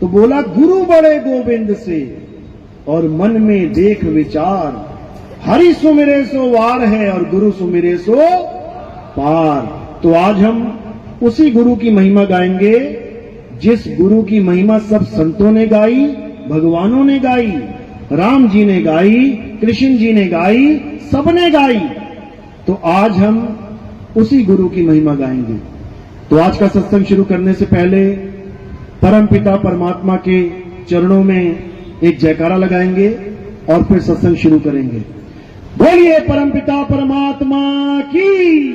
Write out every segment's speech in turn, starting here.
तो बोला गुरु बड़े गोविंद से और मन में देख विचार, हरि सुमिरे सो वार है और गुरु सुमिरे सो पार। तो आज हम उसी गुरु की महिमा गाएंगे जिस गुरु की महिमा सब संतों ने गाई, भगवानों ने गाई, राम जी ने गाई, कृष्ण जी ने गाई, सबने गाई। तो आज हम उसी गुरु की महिमा गाएंगे। तो आज का सत्संग शुरू करने से पहले परमपिता परमात्मा के चरणों में एक जयकारा लगाएंगे और फिर सत्संग शुरू करेंगे। बोलिए परमपिता परमात्मा की,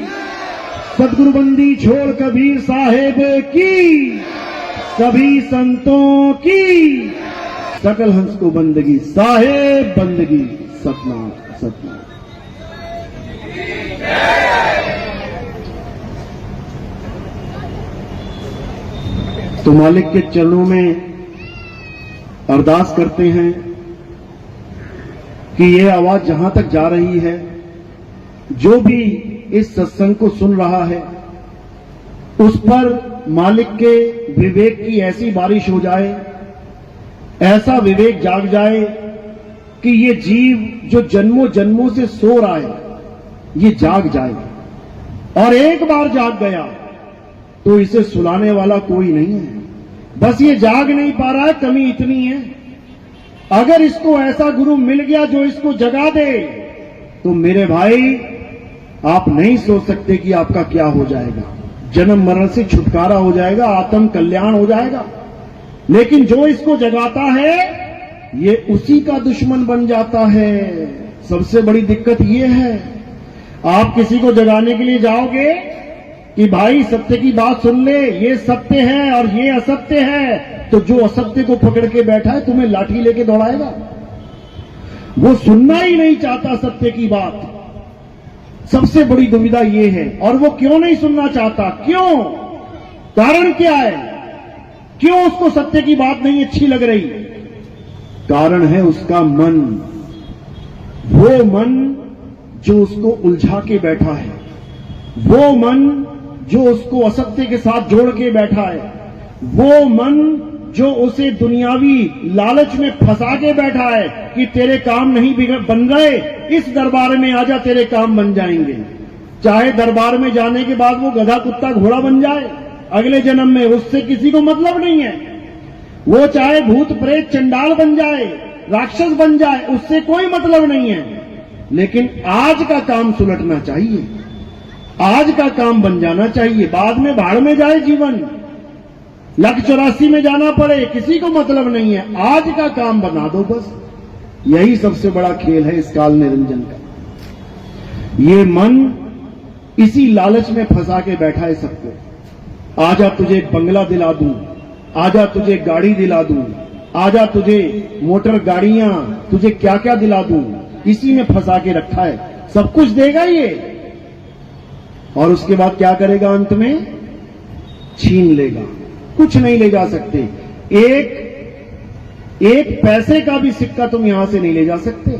सदगुरु बंदी छोड़ कबीर साहेब की, सभी संतों की, सकल हंस को बंदगी, साहेब बंदगी, सतनाम सतनाम। तो मालिक के चरणों में अरदास करते हैं कि ये आवाज जहां तक जा रही है, जो भी इस सत्संग को सुन रहा है, उस पर मालिक के विवेक की ऐसी बारिश हो जाए, ऐसा विवेक जाग जाए कि ये जीव जो जन्मों जन्मों से सो रहा है, ये जाग जाए। और एक बार जाग गया तो इसे सुलाने वाला कोई नहीं है। बस ये जाग नहीं पा रहा है, कमी इतनी है, अगर इसको ऐसा गुरु मिल गया जो इसको जगा दे, तो मेरे भाई आप नहीं सोच सकते कि आपका क्या हो जाएगा। जन्म मरण से छुटकारा हो जाएगा, आत्म कल्याण हो जाएगा। लेकिन जो इसको जगाता है, ये उसी का दुश्मन बन जाता है। सबसे बड़ी दिक्कत ये है, आप किसी को जगाने के लिए जाओगे कि भाई सत्य की बात सुन ले, ये सत्य है और ये असत्य है, तो जो असत्य को पकड़ के बैठा है तुम्हें लाठी लेके दौड़ाएगा। वो सुनना ही नहीं चाहता सत्य की बात। सबसे बड़ी दुविधा ये है। और वो क्यों नहीं सुनना चाहता? क्यों? कारण क्या है? क्यों उसको सत्य की बात नहीं अच्छी लग रही? कारण है उसका मन, वो मन जो उसको उलझा के बैठा है, वो मन जो उसको असत्य के साथ जोड़ के बैठा है, वो मन जो उसे दुनियावी लालच में फंसा के बैठा है कि तेरे काम नहीं बन रहे, इस दरबार में आजा तेरे काम बन जाएंगे। चाहे दरबार में जाने के बाद वो गधा कुत्ता घोड़ा बन जाए अगले जन्म में, उससे किसी को मतलब नहीं है। वो चाहे भूत प्रेत चंडाल बन जाए, राक्षस बन जाए, उससे कोई मतलब नहीं है। लेकिन आज का काम सुलटना चाहिए, आज का काम बन जाना चाहिए। बाद में भाड़ में जाए जीवन, 184 में जाना पड़े, किसी को मतलब नहीं है। आज का काम बना दो बस। यही सबसे बड़ा खेल है इस काल निरंजन का। ये मन इसी लालच में फंसा के बैठा है सबको। आजा तुझे एक बंगला दिला दूं, आजा तुझे गाड़ी दिला दूं, आजा तुझे मोटर गाड़ियां, तुझे क्या क्या दिला दूं, इसी में फंसा के रखा है। सब कुछ देगा ये, और उसके बाद क्या करेगा? अंत में छीन लेगा। कुछ नहीं ले जा सकते। एक पैसे का भी सिक्का तुम यहां से नहीं ले जा सकते।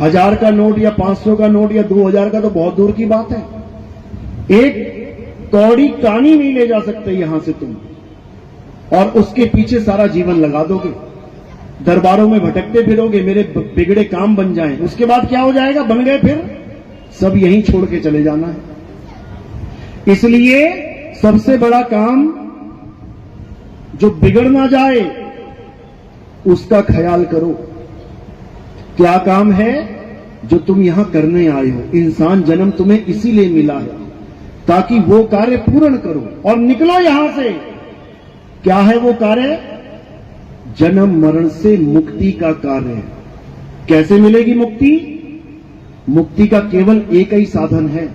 1000 का नोट या 500 का नोट या 2000 का तो बहुत दूर की बात है। एक कौड़ी कानी नहीं ले जा सकते यहां से तुम, और उसके पीछे सारा जीवन लगा दोगे। दरबारों में भटकते फिरोगे, मेरे बिगड़े काम बन जाएं। उसके बाद क्या हो जाएगा? बन गए, फिर सब यहीं छोड़ के चले जाना है। इसलिए सबसे बड़ा काम जो बिगड़ ना जाए उसका ख्याल करो। क्या काम है जो तुम यहां करने आए हो? इंसान जन्म तुम्हें इसीलिए मिला है ताकि वो कार्य पूर्ण करो और निकलो यहां से। क्या है वो कार्य? जन्म मरण से मुक्ति का कार्य। कैसे मिलेगी मुक्ति? मुक्ति का केवल एक ही साधन है,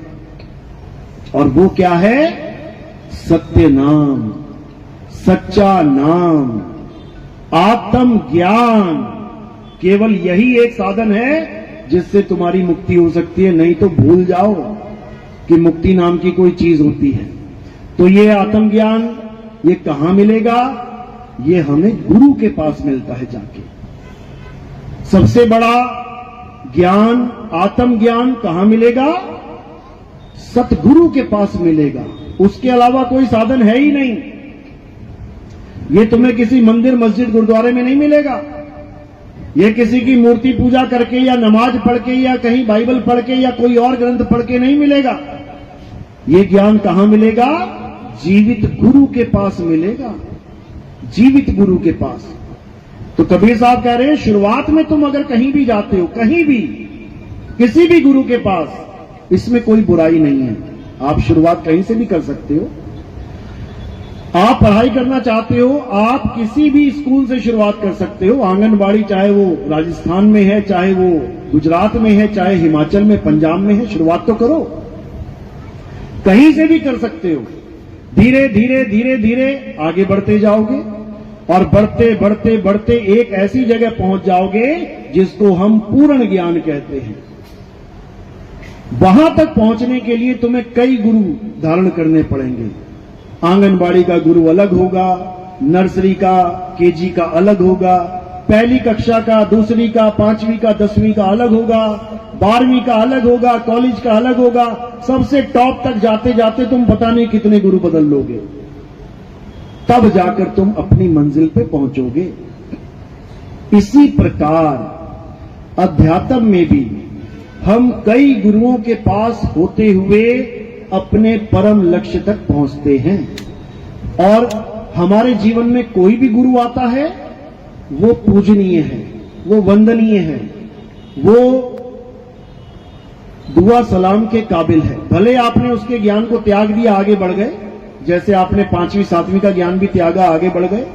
और वो क्या है? सत्य नाम, सच्चा नाम, आत्म ज्ञान। केवल यही एक साधन है जिससे तुम्हारी मुक्ति हो सकती है। नहीं तो भूल जाओ कि मुक्ति नाम की कोई चीज होती है। तो ये आत्म ज्ञान ये कहां मिलेगा? ये हमें गुरु के पास मिलता है जाके। सबसे बड़ा ज्ञान, आत्म ज्ञान कहां मिलेगा? सतगुरु के पास मिलेगा। उसके अलावा कोई साधन है ही नहीं। ये तुम्हें किसी मंदिर मस्जिद गुरुद्वारे में नहीं मिलेगा। ये किसी की मूर्ति पूजा करके या नमाज पढ़ के या कहीं बाइबल पढ़ के या कोई और ग्रंथ पढ़ के नहीं मिलेगा। ये ज्ञान कहां मिलेगा? जीवित गुरु के पास मिलेगा, जीवित गुरु के पास। तो कबीर साहब कह रहे हैं शुरुआत में तुम अगर कहीं भी जाते हो, कहीं भी किसी भी गुरु के पास, इसमें कोई बुराई नहीं है। आप शुरुआत कहीं से भी कर सकते हो। आप पढ़ाई करना चाहते हो, आप किसी भी स्कूल से शुरुआत कर सकते हो। आंगनबाड़ी चाहे वो राजस्थान में है, चाहे वो गुजरात में है, चाहे हिमाचल में, पंजाब में है, शुरुआत तो करो। कहीं से भी कर सकते हो। धीरे धीरे धीरे धीरे आगे बढ़ते जाओगे और बढ़ते बढ़ते बढ़ते एक ऐसी जगह पहुंच जाओगे जिसको हम पूर्ण ज्ञान कहते हैं। वहां तक पहुंचने के लिए तुम्हें कई गुरु धारण करने पड़ेंगे। आंगनबाड़ी का गुरु अलग होगा, नर्सरी का, केजी का अलग होगा, पहली कक्षा का, दूसरी का, 5वीं का, 10वीं का अलग होगा, 12वीं का अलग होगा, कॉलेज का अलग होगा। सबसे टॉप तक जाते जाते तुम पता नहीं कितने गुरु बदल लोगे, तब जाकर तुम अपनी मंजिल पे पहुंचोगे। इसी प्रकार अध्यात्म में भी हम कई गुरुओं के पास होते हुए अपने परम लक्ष्य तक पहुंचते हैं। और हमारे जीवन में कोई भी गुरु आता है वो पूजनीय है, वो वंदनीय है, वो दुआ सलाम के काबिल है। भले आपने उसके ज्ञान को त्याग दिया, आगे बढ़ गए, जैसे आपने 5वीं 7वीं का ज्ञान भी त्यागा, आगे बढ़ गए।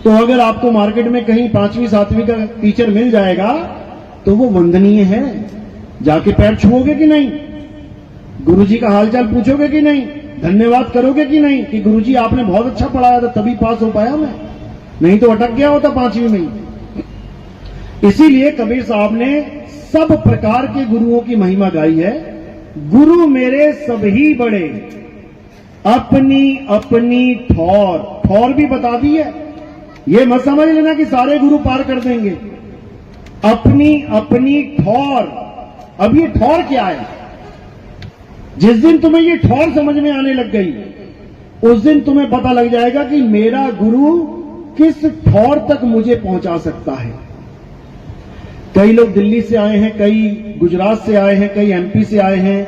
तो अगर आपको मार्केट में कहीं 5वीं 7वीं का टीचर मिल जाएगा तो वो वंदनीय है। जाके पैर छुओगे कि नहीं? गुरुजी का हालचाल पूछोगे कि नहीं? धन्यवाद करोगे कि नहीं कि गुरुजी आपने बहुत अच्छा पढ़ाया था तभी पास हो पाया मैं, नहीं तो अटक गया होता 5वीं में ही। इसीलिए कबीर साहब ने सब प्रकार के गुरुओं की महिमा गाई है। गुरु मेरे सभी बड़े, अपनी अपनी ठौर भी बता दी है। ये मत समझ लेना कि सारे गुरु पार कर देंगे। अपनी अपनी ठौर। अब ये ठौर क्या है? जिस दिन तुम्हें ये ठौर समझ में आने लग गई, उस दिन तुम्हें पता लग जाएगा कि मेरा गुरु किस ठौर तक मुझे पहुंचा सकता है। कई लोग दिल्ली से आए हैं, कई गुजरात से आए हैं, कई एमपी से आए हैं,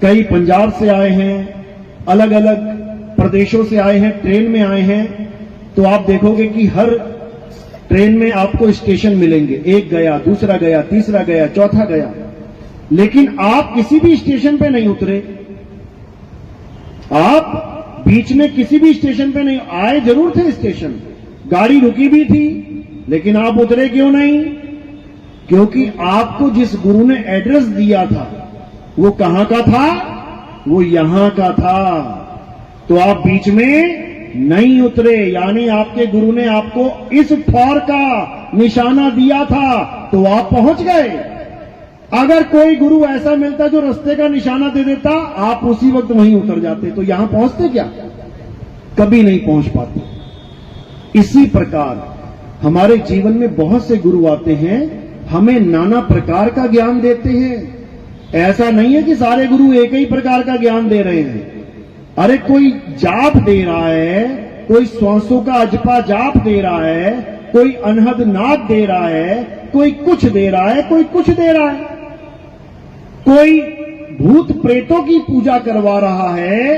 कई पंजाब से आए हैं, अलग अलग प्रदेशों से आए हैं, ट्रेन में आए हैं। तो आप देखोगे कि हर ट्रेन में आपको स्टेशन मिलेंगे, एक गया, दूसरा गया, तीसरा गया, चौथा गया, लेकिन आप किसी भी स्टेशन पे नहीं उतरे। आप बीच में किसी भी स्टेशन पे नहीं आए। जरूर थे स्टेशन, गाड़ी रुकी भी थी, लेकिन आप उतरे क्यों नहीं? क्योंकि आपको जिस गुरु ने एड्रेस दिया था वो कहां का था? वो यहां का था। तो आप बीच में नहीं उतरे, यानी आपके गुरु ने आपको इस ठौर का निशाना दिया था तो आप पहुंच गए। अगर कोई गुरु ऐसा मिलता जो रास्ते का निशाना दे देता, आप उसी वक्त वहीं उतर जाते, तो यहां पहुंचते क्या? कभी नहीं पहुंच पाते। इसी प्रकार हमारे जीवन में बहुत से गुरु आते हैं, हमें नाना प्रकार का ज्ञान देते हैं। ऐसा नहीं है कि सारे गुरु एक ही प्रकार का ज्ञान दे रहे हैं। अरे कोई जाप दे रहा है, कोई श्वासों का अजपा जाप दे रहा है, कोई अनहद नाद दे रहा है, कोई कुछ दे रहा है, कोई कुछ दे रहा है, कोई भूत प्रेतों की पूजा करवा रहा है,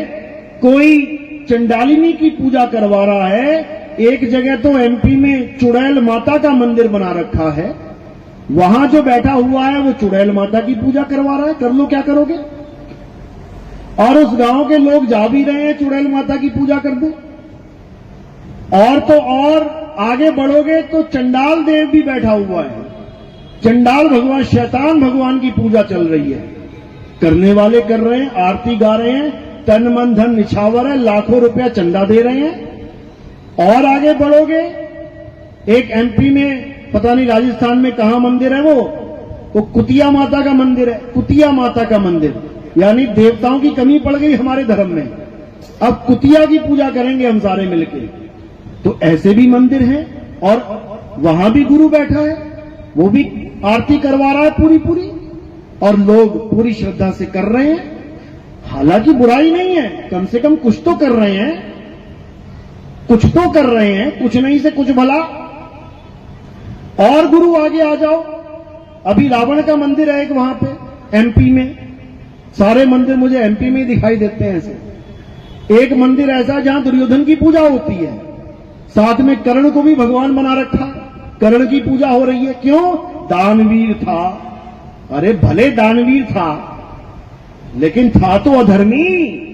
कोई चंडालिनी की पूजा करवा रहा है। एक जगह तो एमपी में चुड़ैल माता का मंदिर बना रखा है, वहां जो बैठा हुआ है वो चुड़ैल माता की पूजा करवा रहा है। कर लो, क्या करोगे? और उस गांव के लोग जा भी रहे हैं, चुड़ैल माता की पूजा कर दो। और तो और आगे बढ़ोगे तो चंडाल देव भी बैठा हुआ है, चंडाल भगवान, शैतान भगवान की पूजा चल रही है। करने वाले कर रहे हैं, आरती गा रहे हैं, तन मन धन निछावर है, लाखों रुपया चंदा दे रहे हैं। और आगे बढ़ोगे, एक एमपी में, पता नहीं राजस्थान में कहां मंदिर है, वो कुतिया माता का मंदिर है। कुतिया माता का मंदिर, यानी देवताओं की कमी पड़ गई हमारे धर्म में, अब कुतिया की पूजा करेंगे हम सारे मिलके। तो ऐसे भी मंदिर हैं और वहां भी गुरु बैठा है, वो भी आरती करवा रहा है पूरी पूरी, और लोग पूरी श्रद्धा से कर रहे हैं। हालांकि बुराई नहीं है, कम से कम कुछ तो कर रहे हैं। कुछ तो कर रहे हैं, कुछ नहीं से कुछ भला। और गुरु आगे आ जाओ, अभी रावण का मंदिर है एक वहां पे एमपी में, सारे मंदिर मुझे एमपी में ही दिखाई देते हैं ऐसे। एक मंदिर ऐसा जहां दुर्योधन की पूजा होती है, साथ में कर्ण को भी भगवान बना रखा, कर्ण की पूजा हो रही है। क्यों? दानवीर था। अरे भले दानवीर था, लेकिन था तो अधर्मी,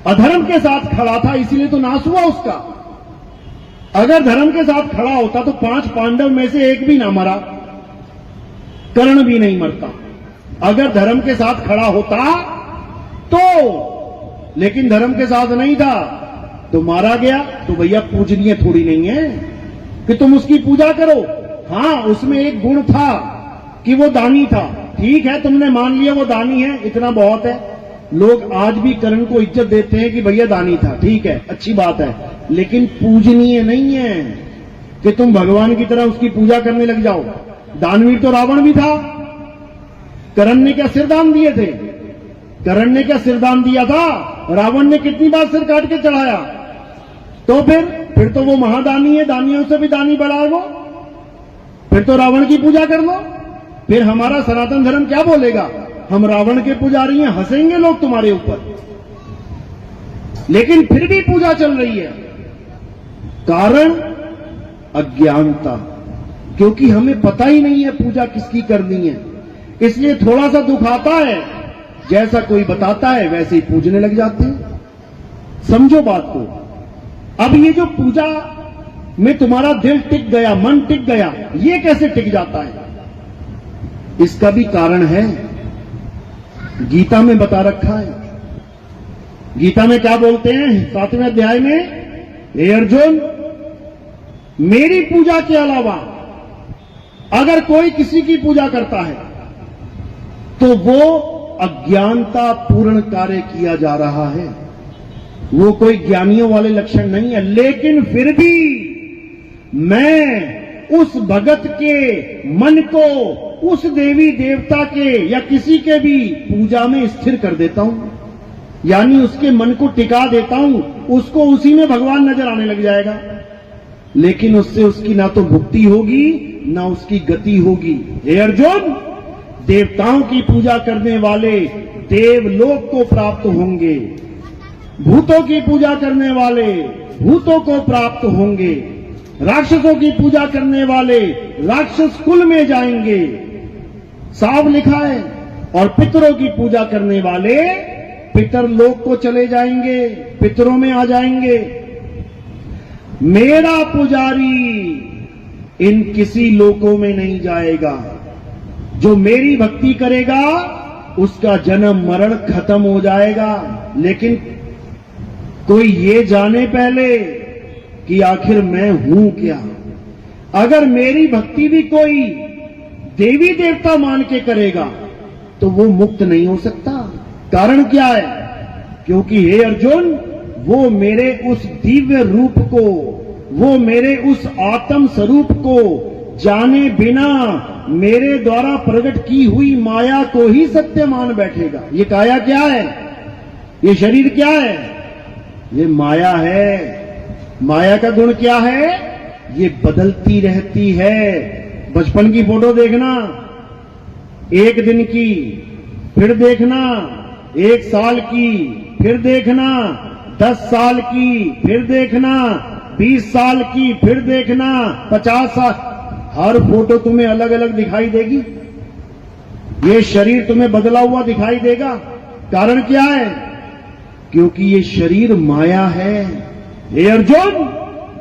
अधर्म के साथ खड़ा था, इसीलिए तो नाश हुआ उसका। अगर धर्म के साथ खड़ा होता तो 5 पांडव में से एक भी ना मरा, कर्ण भी नहीं मरता। अगर धर्म के साथ खड़ा होता तो, लेकिन धर्म के साथ नहीं था तो मारा गया। तो भैया पूजनीय थोड़ी नहीं है कि तुम उसकी पूजा करो। हां, उसमें एक गुण था कि वो दानी था। ठीक है, तुमने मान लिया वो दानी है, इतना बहुत है। लोग आज भी कर्ण को इज्जत देते हैं कि भैया दानी था, ठीक है, अच्छी बात है, लेकिन पूजनीय नहीं है कि तुम भगवान की तरह उसकी पूजा करने लग जाओ। दानवीर तो रावण भी था। कर्ण ने क्या सिरदान दिए थे? कर्ण ने क्या सिरदान दिया था? रावण ने कितनी बार सिर काट के चढ़ाया। तो फिर तो वो महादानी है, दानियों से भी दानी बड़ा है वो। फिर तो रावण की पूजा कर लो। फिर हमारा सनातन धर्म क्या बोलेगा? हम रावण के पुजारी हैं, हंसेंगे लोग तुम्हारे ऊपर। लेकिन फिर भी पूजा चल रही है। कारण अज्ञानता, क्योंकि हमें पता ही नहीं है पूजा किसकी करनी है, इसलिए थोड़ा सा दुख आता है, जैसा कोई बताता है वैसे ही पूजने लग जाते हैं। समझो बात को। अब ये जो पूजा में तुम्हारा दिल टिक गया, मन टिक गया, ये कैसे टिक जाता है? इसका भी कारण है, गीता में बता रखा है। गीता में क्या बोलते हैं 7वें अध्याय में? हे अर्जुन, मेरी पूजा के अलावा अगर कोई किसी की पूजा करता है तो वो अज्ञानता पूर्ण कार्य किया जा रहा है। वो कोई ज्ञानियों वाले लक्षण नहीं है। लेकिन फिर भी मैं उस भगत के मन को उस देवी देवता के या किसी के भी पूजा में स्थिर कर देता हूं, यानी उसके मन को टिका देता हूं, उसको उसी में भगवान नजर आने लग जाएगा। लेकिन उससे उसकी ना तो भुक्ति होगी ना उसकी गति होगी। हे अर्जुन, देवताओं की पूजा करने वाले देवलोक को प्राप्त होंगे, भूतों की पूजा करने वाले भूतों को प्राप्त होंगे, राक्षसों की पूजा करने वाले राक्षस कुल में जाएंगे, साफ लिखा है। और पितरों की पूजा करने वाले पितर लोक को चले जाएंगे, पितरों में आ जाएंगे। मेरा पुजारी इन किसी लोकों में नहीं जाएगा। जो मेरी भक्ति करेगा उसका जन्म मरण खत्म हो जाएगा। लेकिन कोई ये जाने पहले कि आखिर मैं हूं क्या। अगर मेरी भक्ति भी कोई देवी देवता मान के करेगा तो वो मुक्त नहीं हो सकता। कारण क्या है? क्योंकि हे अर्जुन, वो मेरे उस दिव्य रूप को, वो मेरे उस आत्म स्वरूप को जाने बिना मेरे द्वारा प्रकट की हुई माया को ही सत्य मान बैठेगा। ये काया क्या है? ये शरीर क्या है? ये माया है। माया का गुण क्या है? ये बदलती रहती है। बचपन की फोटो देखना, एक दिन की, फिर देखना 1 साल की, फिर देखना 10 साल की, फिर देखना 20 साल की, फिर देखना 50 साल। हर फोटो तुम्हें अलग अलग दिखाई देगी। ये शरीर तुम्हें बदला हुआ दिखाई देगा। कारण क्या है? क्योंकि ये शरीर माया है। हे अर्जुन,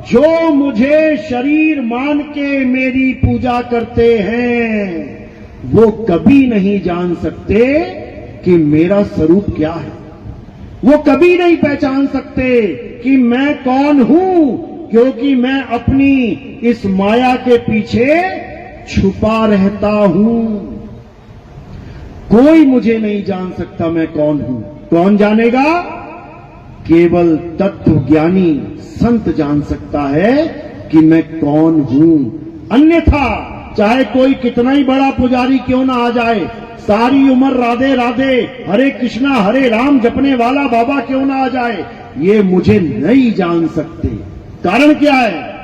जो मुझे शरीर मान के मेरी पूजा करते हैं वो कभी नहीं जान सकते कि मेरा स्वरूप क्या है। वो कभी नहीं पहचान सकते कि मैं कौन हूं, क्योंकि मैं अपनी इस माया के पीछे छुपा रहता हूं। कोई मुझे नहीं जान सकता मैं कौन हूं। कौन जानेगा? केवल तत्व ज्ञानी संत जान सकता है कि मैं कौन हूं। अन्यथा चाहे कोई कितना ही बड़ा पुजारी क्यों ना आ जाए, सारी उम्र राधे राधे हरे कृष्णा हरे राम जपने वाला बाबा क्यों ना आ जाए, ये मुझे नहीं जान सकते। कारण क्या है?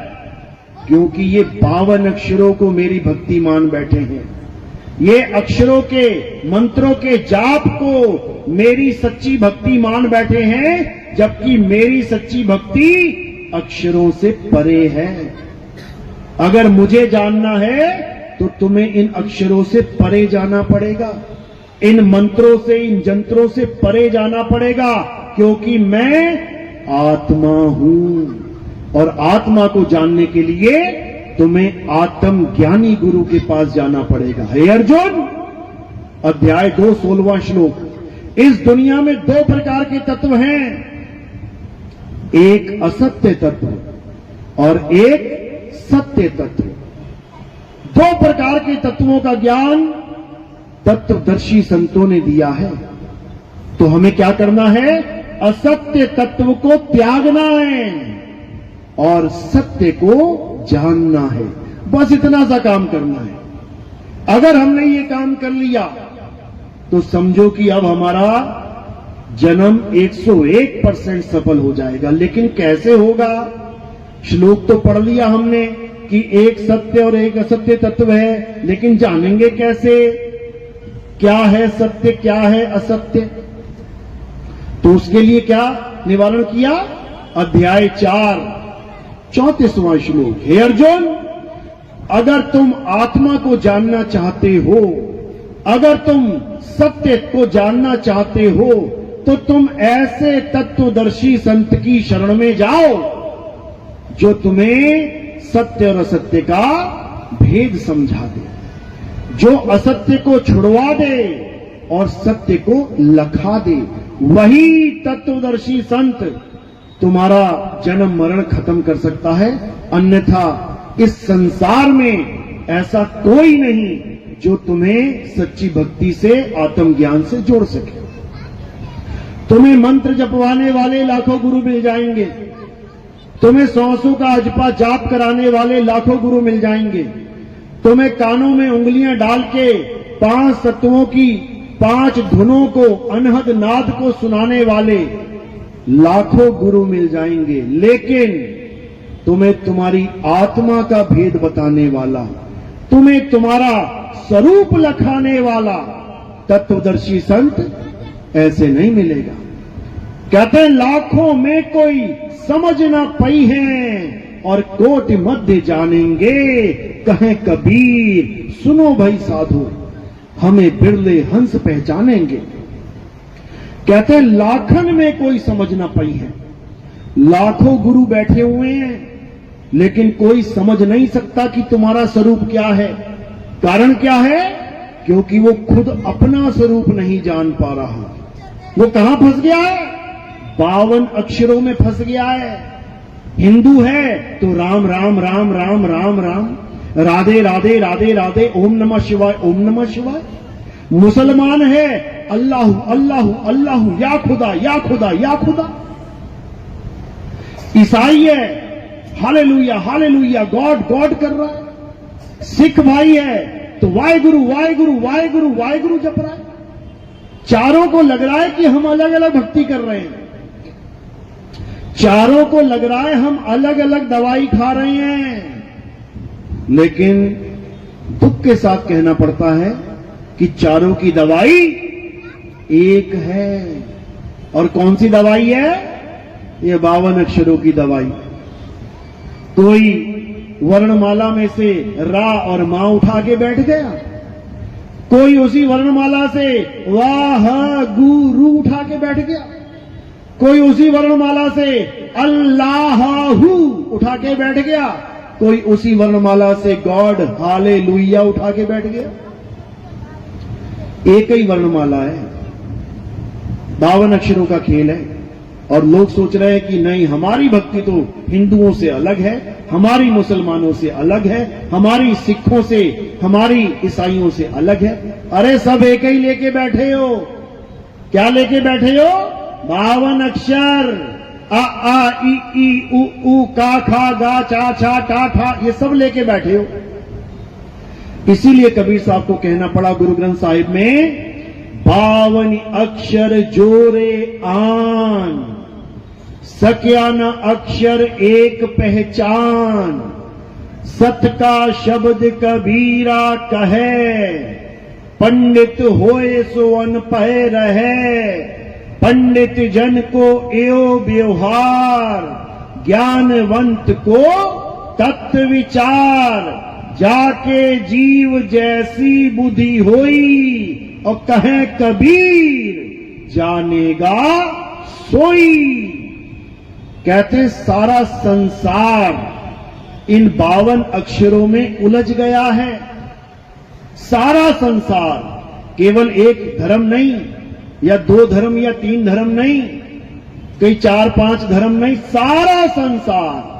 क्योंकि ये 52 अक्षरों को मेरी भक्ति मान बैठे हैं, ये अक्षरों के मंत्रों के जाप को मेरी सच्ची भक्ति मान बैठे हैं, जबकि मेरी सच्ची भक्ति अक्षरों से परे है। अगर मुझे जानना है तो तुम्हें इन अक्षरों से परे जाना पड़ेगा, इन मंत्रों से, इन जंत्रों से परे जाना पड़ेगा, क्योंकि मैं आत्मा हूं। और आत्मा को जानने के लिए तुम्हें आत्म ज्ञानी गुरु के पास जाना पड़ेगा। हे अर्जुन, अध्याय 2 16वां श्लोक। इस दुनिया में 2 प्रकार के तत्व हैं, एक असत्य तत्व और एक सत्य तत्व। 2 प्रकार के तत्वों का ज्ञान तत्वदर्शी संतों ने दिया है। तो हमें क्या करना है? असत्य तत्व को त्यागना है और सत्य को जानना है। बस इतना सा काम करना है। अगर हमने ये काम कर लिया तो समझो कि अब हमारा जन्म 101% सफल हो जाएगा। लेकिन कैसे होगा? श्लोक तो पढ़ लिया हमने कि एक सत्य और एक असत्य तत्व है, लेकिन जानेंगे कैसे? क्या है सत्य, क्या है असत्य? तो उसके लिए क्या निवारण किया? अध्याय 4 34वां श्लोक। हे अर्जुन, अगर तुम आत्मा को जानना चाहते हो, अगर तुम सत्य को जानना चाहते हो, तो तुम ऐसे तत्वदर्शी संत की शरण में जाओ जो तुम्हें सत्य और असत्य का भेद समझा दे, जो असत्य को छुड़वा दे और सत्य को लखा दे। वही तत्वदर्शी संत तुम्हारा जन्म मरण खत्म कर सकता है। अन्यथा इस संसार में ऐसा कोई नहीं जो तुम्हें सच्ची भक्ति से, आत्मज्ञान से जोड़ सके। तुम्हें मंत्र जपवाने वाले लाखों गुरु मिल जाएंगे, तुम्हें 100 का अजपा जाप कराने वाले लाखों गुरु मिल जाएंगे, तुम्हें कानों में उंगलियां डाल के 5 तत्वों की 5 धुनों को, अनहद नाद को सुनाने वाले लाखों गुरु मिल जाएंगे। लेकिन तुम्हें तुम्हारी आत्मा का भेद बताने वाला, तुम्हें तुम्हारा स्वरूप लखाने वाला तत्वदर्शी संत ऐसे नहीं मिलेगा। कहते हैं लाखों में कोई समझ ना पई है और कोटि मध्य जानेंगे, कहें कबीर सुनो भाई साधु, हमें बिरले हंस पहचानेंगे। कहते हैं लाखन में कोई समझ ना पाई है। लाखों गुरु बैठे हुए हैं, लेकिन कोई समझ नहीं सकता कि तुम्हारा स्वरूप क्या है। कारण क्या है? क्योंकि वो खुद अपना स्वरूप नहीं जान पा रहा। वो कहां फंस गया है? 52 अक्षरों में फंस गया है। हिंदू है तो राम राम राम राम राम राम, राधे राधे राधे राधे, ओम नमः शिवाय ओम नमः शिवाय। मुसलमान है अल्लाहु अल्लाहु अल्लाहु, या खुदा या खुदा या खुदा। ईसाई है हालेलुया हालेलुया, गॉड गॉड कर रहा है। सिख भाई है तो वाहेगुरु वाहेगुरु वाहेगुरु वाहेगुरु जप रहा है। चारों को लग रहा है कि हम अलग अलग भक्ति कर रहे हैं, चारों को लग रहा है हम अलग अलग दवाई खा रहे हैं। लेकिन दुख के साथ कहना पड़ता है कि चारों की दवाई एक है। और कौन सी दवाई है? ये 52 अक्षरों की दवाई। कोई वर्णमाला में से रा और मा उठा के बैठ गया, कोई उसी वर्णमाला से वाह गुरु उठा के बैठ गया, कोई उसी वर्णमाला से अल्लाहू उठा के बैठ गया, कोई उसी वर्णमाला से गॉड हालेलुया उठा के बैठ गया। एक ही वर्णमाला है, 52 अक्षरों का खेल है। और लोग सोच रहे हैं कि नहीं, हमारी भक्ति तो हिंदुओं से अलग है, हमारी मुसलमानों से अलग है, हमारी सिखों से, हमारी ईसाइयों से अलग है। अरे सब एक ही लेके बैठे हो। क्या लेके बैठे हो? 52 अक्षर, आ आ ई ई उ ऊ का खा गा चा छा टा ठा, ये सब लेके बैठे हो। इसीलिए कबीर साहब को कहना पड़ा गुरु ग्रंथ साहिब में, 52 अक्षर जोरे आन, सक्या न अक्षर एक पहचान, सत का शब्द कबीरा कहे, पंडित होए सो अनपढ़ रहे, पंडित जन को एओ व्यवहार, ज्ञानवंत को तत्व विचार, जाके जीव जैसी बुद्धि होई, और कहे कबीर जानेगा सोई। कहते सारा संसार इन 52 अक्षरों में उलझ गया है। सारा संसार, केवल एक धर्म नहीं, या 2 धर्म या 3 धर्म नहीं, कई 4-5 धर्म नहीं, सारा संसार।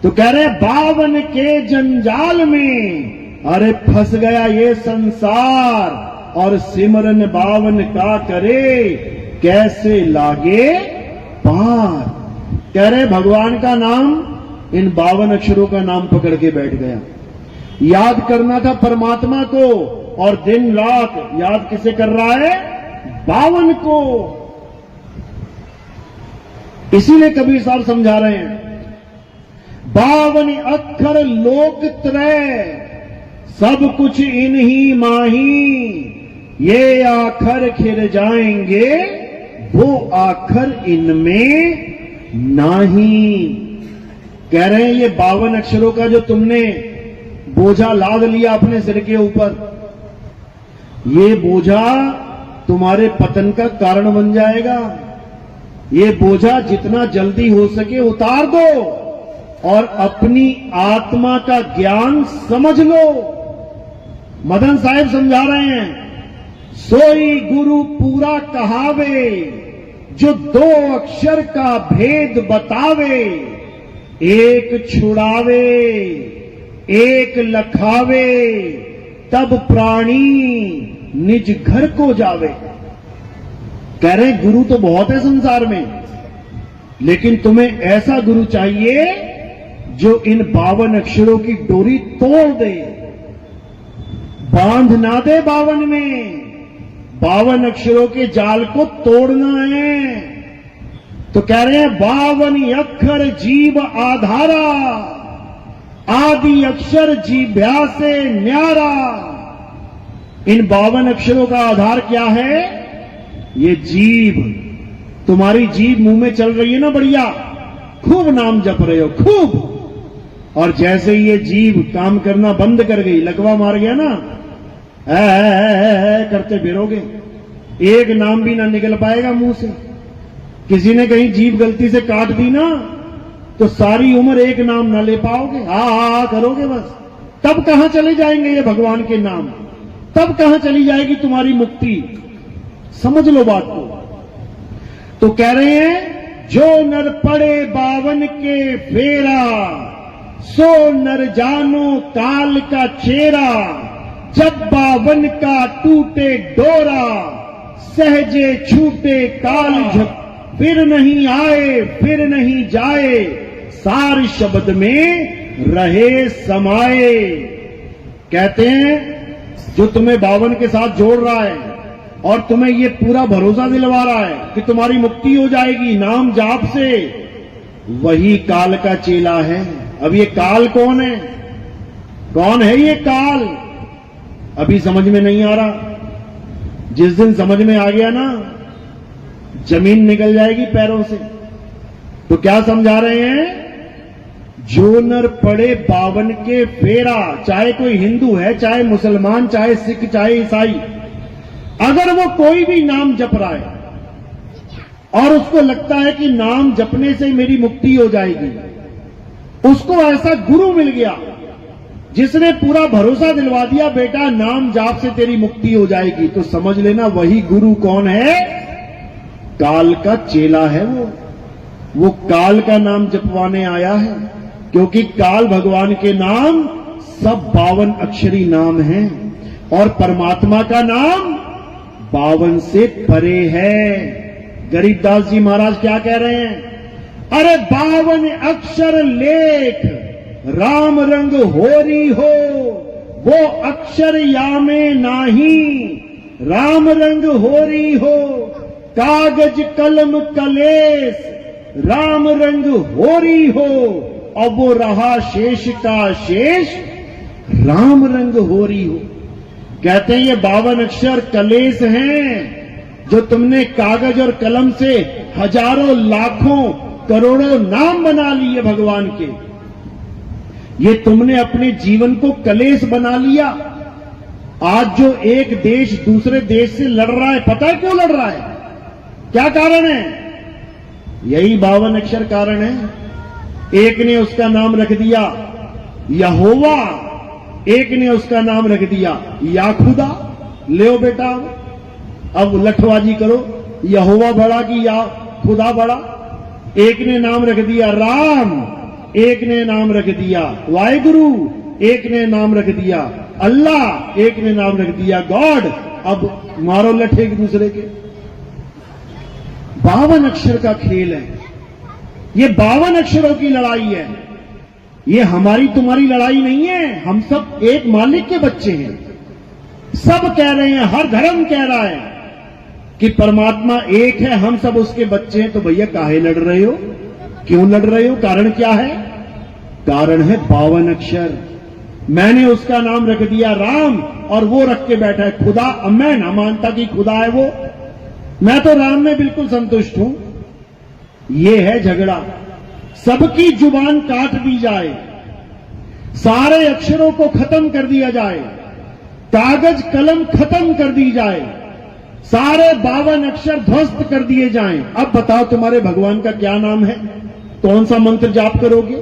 तो कह रहे 52 के जंजाल में, अरे फंस गया ये संसार, और सिमरन 52 का करे, कैसे लागे पार। कह रहे भगवान का नाम इन 52 अक्षरों का नाम पकड़ के बैठ गया। याद करना था परमात्मा को, और दिन रात याद किसे कर रहा है? 52 को। इसीलिए कबीर साहब समझा रहे हैं, 52 अक्षर लोक त्रय, सब कुछ इन्हीं माही, ये आखर खिर जाएंगे, वो आखर इनमें नहीं। कह रहे हैं ये 52 अक्षरों का जो तुमने बोझा लाद लिया अपने सिर के ऊपर, ये बोझा तुम्हारे पतन का कारण बन जाएगा। ये बोझा जितना जल्दी हो सके उतार दो, और अपनी आत्मा का ज्ञान समझ लो। मदन साहिब समझा रहे हैं, सोई गुरु पूरा कहावे, जो 2 अक्षर का भेद बतावे, एक छुड़ावे एक लखावे, तब प्राणी निज घर को जावे। कह रहे गुरु तो बहुत है संसार में, लेकिन तुम्हें ऐसा गुरु चाहिए जो इन 52 अक्षरों की डोरी तोड़ दे, बांध ना दे 52 में। 52 अक्षरों के जाल को तोड़ना है। तो कह रहे हैं 52 अक्षर जीव आधारा, आदि अक्षर जीभ्या से न्यारा। इन 52 अक्षरों का आधार क्या है? ये जीभ। तुम्हारी जीभ मुंह में चल रही है ना बढ़िया, खूब नाम जप रहे हो खूब, और जैसे ही ये जीभ काम करना बंद कर गई, लकवा मार गया ना, करते फिरोगे, एक नाम भी ना निकल पाएगा मुंह से। किसी ने कहीं जीभ गलती से काट दी ना, तो सारी उम्र एक नाम ना ले पाओगे, हा करोगे बस। तब कहां चले जाएंगे ये भगवान के नाम? तब कहां चली जाएगी तुम्हारी मुक्ति? समझ लो बात को। तो कह रहे हैं जो नर पड़े 52 के फेरा, सो नर जानो काल का चेहरा। जब 52 का टूटे डोरा, सहजे छूटे काल झक। फिर नहीं आए फिर नहीं जाए, सार शब्द में रहे समाये। कहते हैं जो तुम्हें 52 के साथ जोड़ रहा है और तुम्हें ये पूरा भरोसा दिलवा रहा है कि तुम्हारी मुक्ति हो जाएगी नाम जाप से, वही काल का चेला है। अब ये काल कौन है? कौन है ये काल? अभी समझ में नहीं आ रहा। जिस दिन समझ में आ गया ना, जमीन निकल जाएगी पैरों से। तो क्या समझा रहे हैं? जो नर पड़े 52 के फेरा, चाहे कोई हिंदू है, चाहे मुसलमान, चाहे सिख, चाहे ईसाई, अगर वो कोई भी नाम जप रहा है और उसको लगता है कि नाम जपने से मेरी मुक्ति हो जाएगी, उसको ऐसा गुरु मिल गया जिसने पूरा भरोसा दिलवा दिया, बेटा नाम जाप से तेरी मुक्ति हो जाएगी, तो समझ लेना वही गुरु कौन है? काल का चेला है वो काल का नाम जपवाने आया है। क्योंकि काल भगवान के नाम सब 52 अक्षरी नाम हैं और परमात्मा का नाम 52 से परे है। गरीबदास जी महाराज क्या कह रहे हैं? अरे 52 अक्षर लेख, राम रंग होरी हो, वो अक्षर या में नाही, राम रंग होरी हो, कागज कलम कलेस, राम रंग होरी हो, अब वो रहा शेष का शेष, राम रंग होरी हो। कहते हैं ये 52 अक्षर कलेस हैं जो तुमने कागज और कलम से हजारों लाखों करोड़ों नाम बना लिए भगवान के, ये तुमने अपने जीवन को कलेश बना लिया। आज जो एक देश दूसरे देश से लड़ रहा है, पता है क्यों लड़ रहा है? क्या कारण है? यही 52 अक्षर कारण है। एक ने उसका नाम रख दिया यहोवा, एक ने उसका नाम रख दिया या खुदा। ले बेटा अब लठबाजी करो, यहोवा बड़ा कि या खुदा बड़ा। एक ने नाम रख दिया राम, एक ने नाम रख दिया वाहेगुरु, एक ने नाम रख दिया अल्लाह, एक ने नाम रख दिया गॉड। अब मारो लठे एक दूसरे के। 52 अक्षर का खेल है ये, 52 अक्षरों की लड़ाई है। ये हमारी तुम्हारी लड़ाई नहीं है। हम सब एक मालिक के बच्चे हैं। सब कह रहे हैं, हर धर्म कह रहा है कि परमात्मा एक है, हम सब उसके बच्चे हैं। तो भैया काहे लड़ रहे हो? क्यों लड़ रहे हो? कारण क्या है? कारण है 52 अक्षर। मैंने उसका नाम रख दिया राम और वो रख के बैठा है खुदा। अब मैं ना मानता कि खुदा है वो, मैं तो राम में बिल्कुल संतुष्ट हूं। ये है झगड़ा। सबकी जुबान काट दी जाए, सारे अक्षरों को खत्म कर दिया जाए, कागज कलम खत्म कर दी जाए, सारे 52 अक्षर ध्वस्त कर दिए जाएं। अब बताओ तुम्हारे भगवान का क्या नाम है? कौन सा मंत्र जाप करोगे?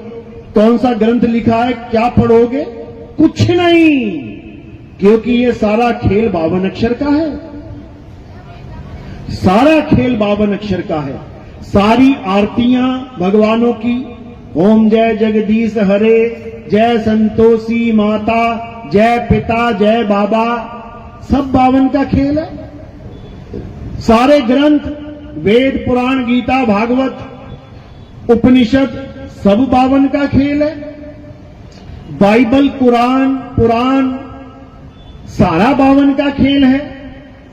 कौन सा ग्रंथ लिखा है? क्या पढ़ोगे? कुछ नहीं, क्योंकि ये सारा खेल 52 अक्षर का है। सारा खेल 52 अक्षर का है। सारी आरतियां भगवानों की, ओम जय जगदीश हरे, जय संतोषी माता, जय पिता, जय बाबा, सब 52 का खेल है। सारे ग्रंथ, वेद, पुराण, गीता, भागवत, उपनिषद, सब 52 का खेल है। बाइबल, कुरान, पुराण, सारा 52 का खेल है।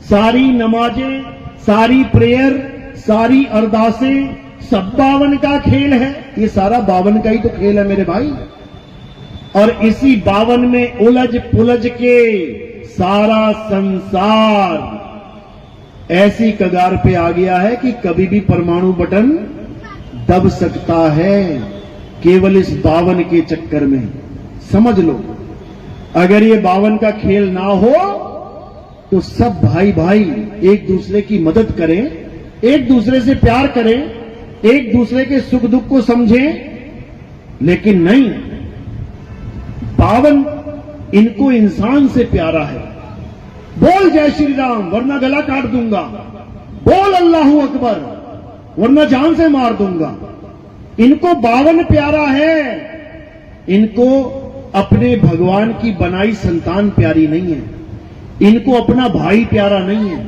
सारी नमाजें, सारी प्रेयर, सारी अरदासें, सब 52 का खेल है। ये सारा 52 का ही तो खेल है मेरे भाई। और इसी 52 में उलझ पुलझ के सारा संसार ऐसी कगार पे आ गया है कि कभी भी परमाणु बटन दब सकता है, केवल इस 52 के चक्कर में। समझ लो, अगर ये 52 का खेल ना हो तो सब भाई भाई एक दूसरे की मदद करें, एक दूसरे से प्यार करें, एक दूसरे के सुख दुख को समझें। लेकिन नहीं, 52 इनको इंसान से प्यारा है। बोल जय श्री राम वरना गला काट दूंगा, बोल अल्लाहू अकबर वरना जान से मार दूंगा। इनको 52 प्यारा है। इनको अपने भगवान की बनाई संतान प्यारी नहीं है। इनको अपना भाई प्यारा नहीं है।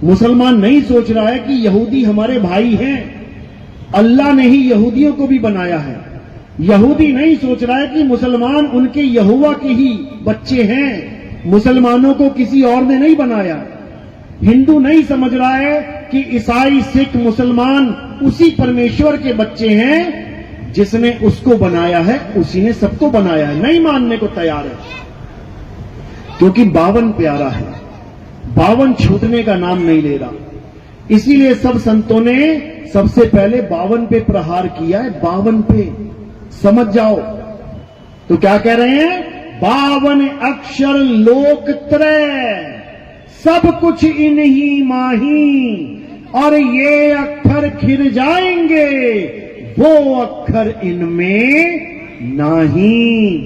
मुसलमान नहीं सोच रहा है कि यहूदी हमारे भाई हैं। अल्लाह ने ही यहूदियों को भी बनाया है। यहूदी नहीं सोच रहा है कि मुसलमान उनके यहोवा के ही बच्चे हैं। मुसलमानों को किसी और ने नहीं बनाया। हिंदू नहीं समझ रहा है कि ईसाई, सिख, मुसलमान उसी परमेश्वर के बच्चे हैं। जिसने उसको बनाया है उसी ने सबको बनाया है। नहीं मानने को तैयार है, क्योंकि 52 प्यारा है। 52 छूटने का नाम नहीं ले रहा। इसीलिए सब संतों ने सबसे पहले 52 पे प्रहार किया है। 52 पे समझ जाओ तो क्या कह रहे हैं? 52 अक्षर लोकत्रय, सब कुछ इन्हीं माही, और ये अक्षर खिर जाएंगे, वो अक्षर इनमें नहीं।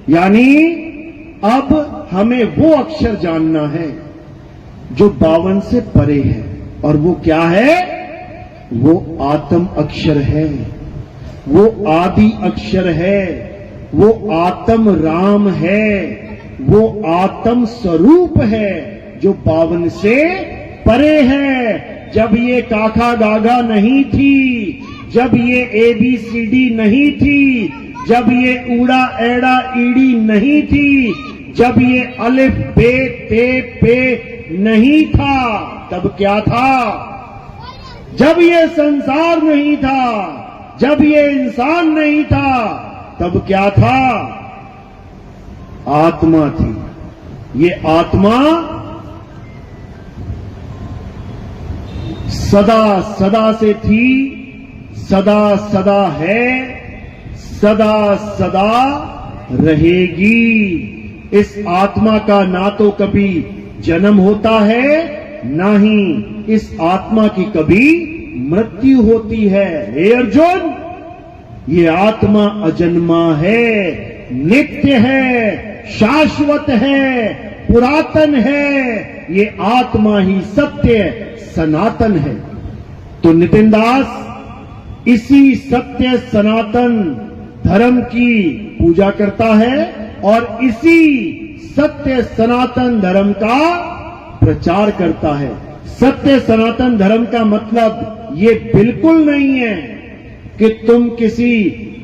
यानी अब हमें वो अक्षर जानना है जो 52 से परे है। और वो क्या है? वो आत्म अक्षर है, वो आदि अक्षर है, वो आत्म राम है, वो आत्म स्वरूप है जो 52 से परे है। जब ये काका गागा नहीं थी, जब ये ABCD नहीं थी, जब ये ऊड़ा एड़ा ईड़ी नहीं थी, जब ये अलिफ बे ते पे नहीं था तब क्या था? जब ये संसार नहीं था, जब ये इंसान नहीं था, तब क्या था? आत्मा थी। ये आत्मा सदा सदा से थी, सदा सदा है, सदा सदा रहेगी। इस आत्मा का ना तो कभी जन्म होता है, ना ही इस आत्मा की कभी मृत्यु होती है। हे अर्जुन, ये आत्मा अजन्मा है, नित्य है, शाश्वत है, पुरातन है। ये आत्मा ही सत्य सनातन है। तो नितिन दास इसी सत्य सनातन धर्म की पूजा करता है और इसी सत्य सनातन धर्म का प्रचार करता है। सत्य सनातन धर्म का मतलब ये बिल्कुल नहीं है कि तुम किसी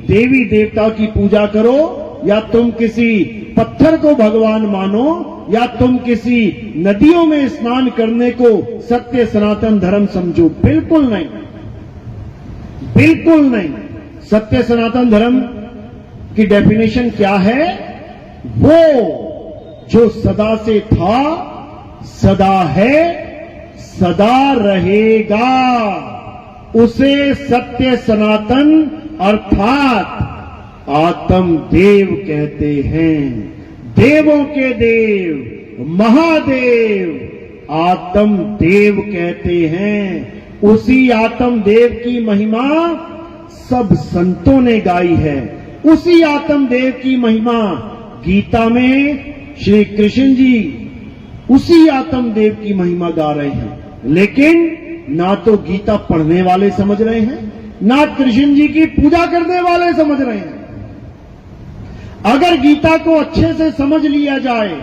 देवी देवता की पूजा करो, या तुम किसी पत्थर को भगवान मानो, या तुम किसी नदियों में स्नान करने को सत्य सनातन धर्म समझो। बिल्कुल नहीं, बिल्कुल नहीं। सत्य सनातन धर्म की डेफिनेशन क्या है? वो जो सदा से था, सदा है, सदा रहेगा, उसे सत्य सनातन अर्थात आत्म देव कहते हैं। देवों के देव, महादेव आत्म देव कहते हैं। उसी आत्म देव की महिमा सब संतों ने गाई है। उसी आत्म देव की महिमा गीता में श्री कृष्ण जी उसी आत्म देव की महिमा गा रहे हैं। लेकिन ना तो गीता पढ़ने वाले समझ रहे हैं, ना कृष्ण जी की पूजा करने वाले समझ रहे हैं। अगर गीता को अच्छे से समझ लिया जाए,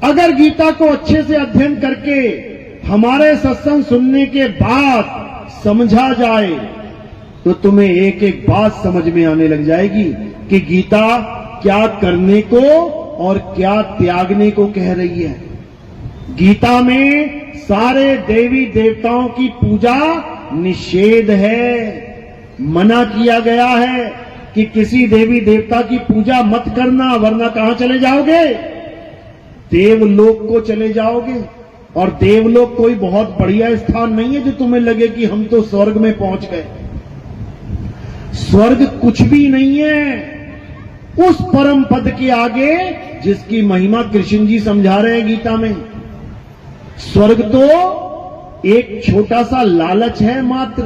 अगर गीता को अच्छे से अध्ययन करके हमारे सत्संग सुनने के बाद समझा जाए, तो तुम्हें एक एक बात समझ में आने लग जाएगी कि गीता क्या करने को और क्या त्यागने को कह रही है। गीता में सारे देवी देवताओं की पूजा निषेध है। मना किया गया है कि किसी देवी देवता की पूजा मत करना, वरना कहां चले जाओगे? देवलोक को चले जाओगे। और देवलोक कोई बहुत बढ़िया स्थान नहीं है जो तुम्हें लगे कि हम तो स्वर्ग में पहुंच गए। स्वर्ग कुछ भी नहीं है उस परम पद के आगे जिसकी महिमा कृष्ण जी समझा रहे हैं गीता में। स्वर्ग तो एक छोटा सा लालच है मात्र,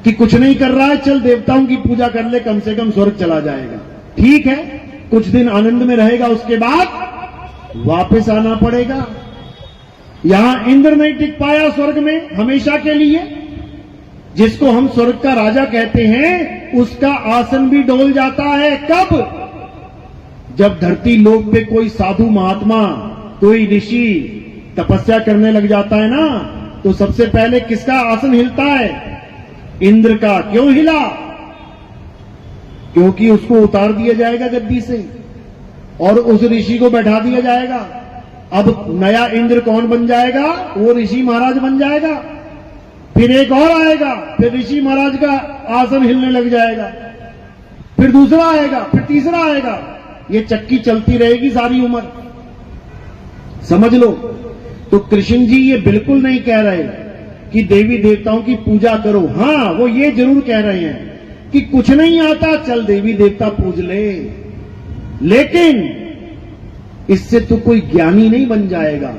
कि कुछ नहीं कर रहा है, चल देवताओं की पूजा कर ले, कम से कम स्वर्ग चला जाएगा। ठीक है, कुछ दिन आनंद में रहेगा, उसके बाद वापस आना पड़ेगा। यहां इंद्र नहीं टिक पाया स्वर्ग में हमेशा के लिए। जिसको हम स्वर्ग का राजा कहते हैं, उसका आसन भी डोल जाता है। कब? जब धरती लोक पे कोई साधु महात्मा, कोई ऋषि तपस्या करने लग जाता है ना, तो सबसे पहले किसका आसन हिलता है? इंद्र का। क्यों हिला? क्योंकि उसको उतार दिया जाएगा गद्दी से और उस ऋषि को बैठा दिया जाएगा। अब नया इंद्र कौन बन जाएगा? वो ऋषि महाराज बन जाएगा। फिर एक और आएगा, फिर ऋषि महाराज का आसन हिलने लग जाएगा। फिर दूसरा आएगा, फिर तीसरा आएगा। ये चक्की चलती रहेगी सारी उम्र, समझ लो। तो कृष्ण जी ये बिल्कुल नहीं कह रहे कि देवी देवताओं की पूजा करो। हां, वो ये जरूर कह रहे हैं कि कुछ नहीं आता, चल देवी देवता पूज ले, लेकिन इससे तू कोई ज्ञानी नहीं बन जाएगा।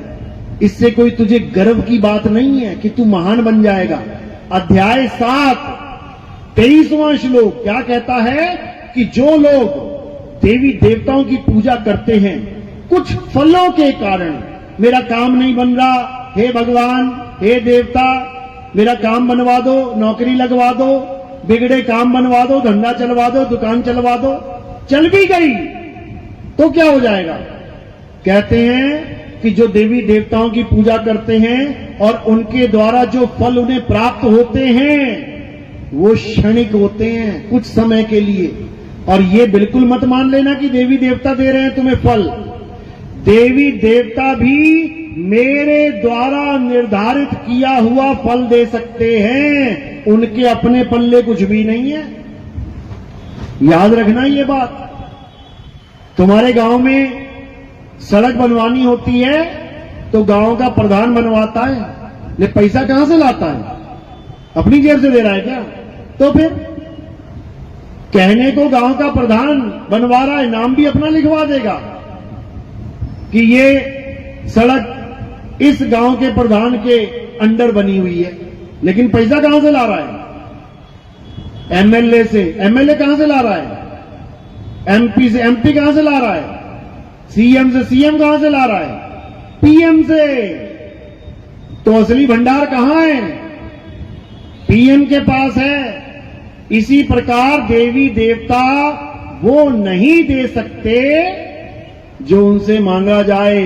इससे कोई तुझे गर्व की बात नहीं है कि तू महान बन जाएगा। अध्याय 7 23वां श्लोक क्या कहता है कि जो लोग देवी देवताओं की पूजा करते हैं कुछ फलों के कारण, मेरा काम नहीं बन रहा, हे भगवान, हे देवता, मेरा काम बनवा दो, नौकरी लगवा दो, बिगड़े काम बनवा दो, धंधा चलवा दो, दुकान चलवा दो, चल भी गई तो क्या हो जाएगा? कहते हैं कि जो देवी देवताओं की पूजा करते हैं और उनके द्वारा जो फल उन्हें प्राप्त होते हैं वो क्षणिक होते हैं, कुछ समय के लिए। और ये बिल्कुल मत मान लेना कि देवी देवता दे रहे हैं तुम्हें फल। देवी देवता भी मेरे द्वारा निर्धारित किया हुआ फल दे सकते हैं, उनके अपने पल्ले कुछ भी नहीं है। याद रखना ये बात। तुम्हारे गांव में सड़क बनवानी होती है तो गांव का प्रधान बनवाता है, ले पैसा कहां से लाता है? अपनी जेब से दे रहा है क्या? तो फिर कहने को गांव का प्रधान बनवा रहा है, नाम भी अपना लिखवा देगा कि ये सड़क इस गांव के प्रधान के अंडर बनी हुई है, लेकिन पैसा कहां से ला रहा है? एमएलए से। एमएलए कहां से ला रहा है? एमपी से। एमपी कहां से ला रहा है? सीएम से। सीएम कहां से ला रहा है? पीएम से। तो असली भंडार कहां है? पीएम के पास है। इसी प्रकार देवी देवता वो नहीं दे सकते जो उनसे मांगा जाए,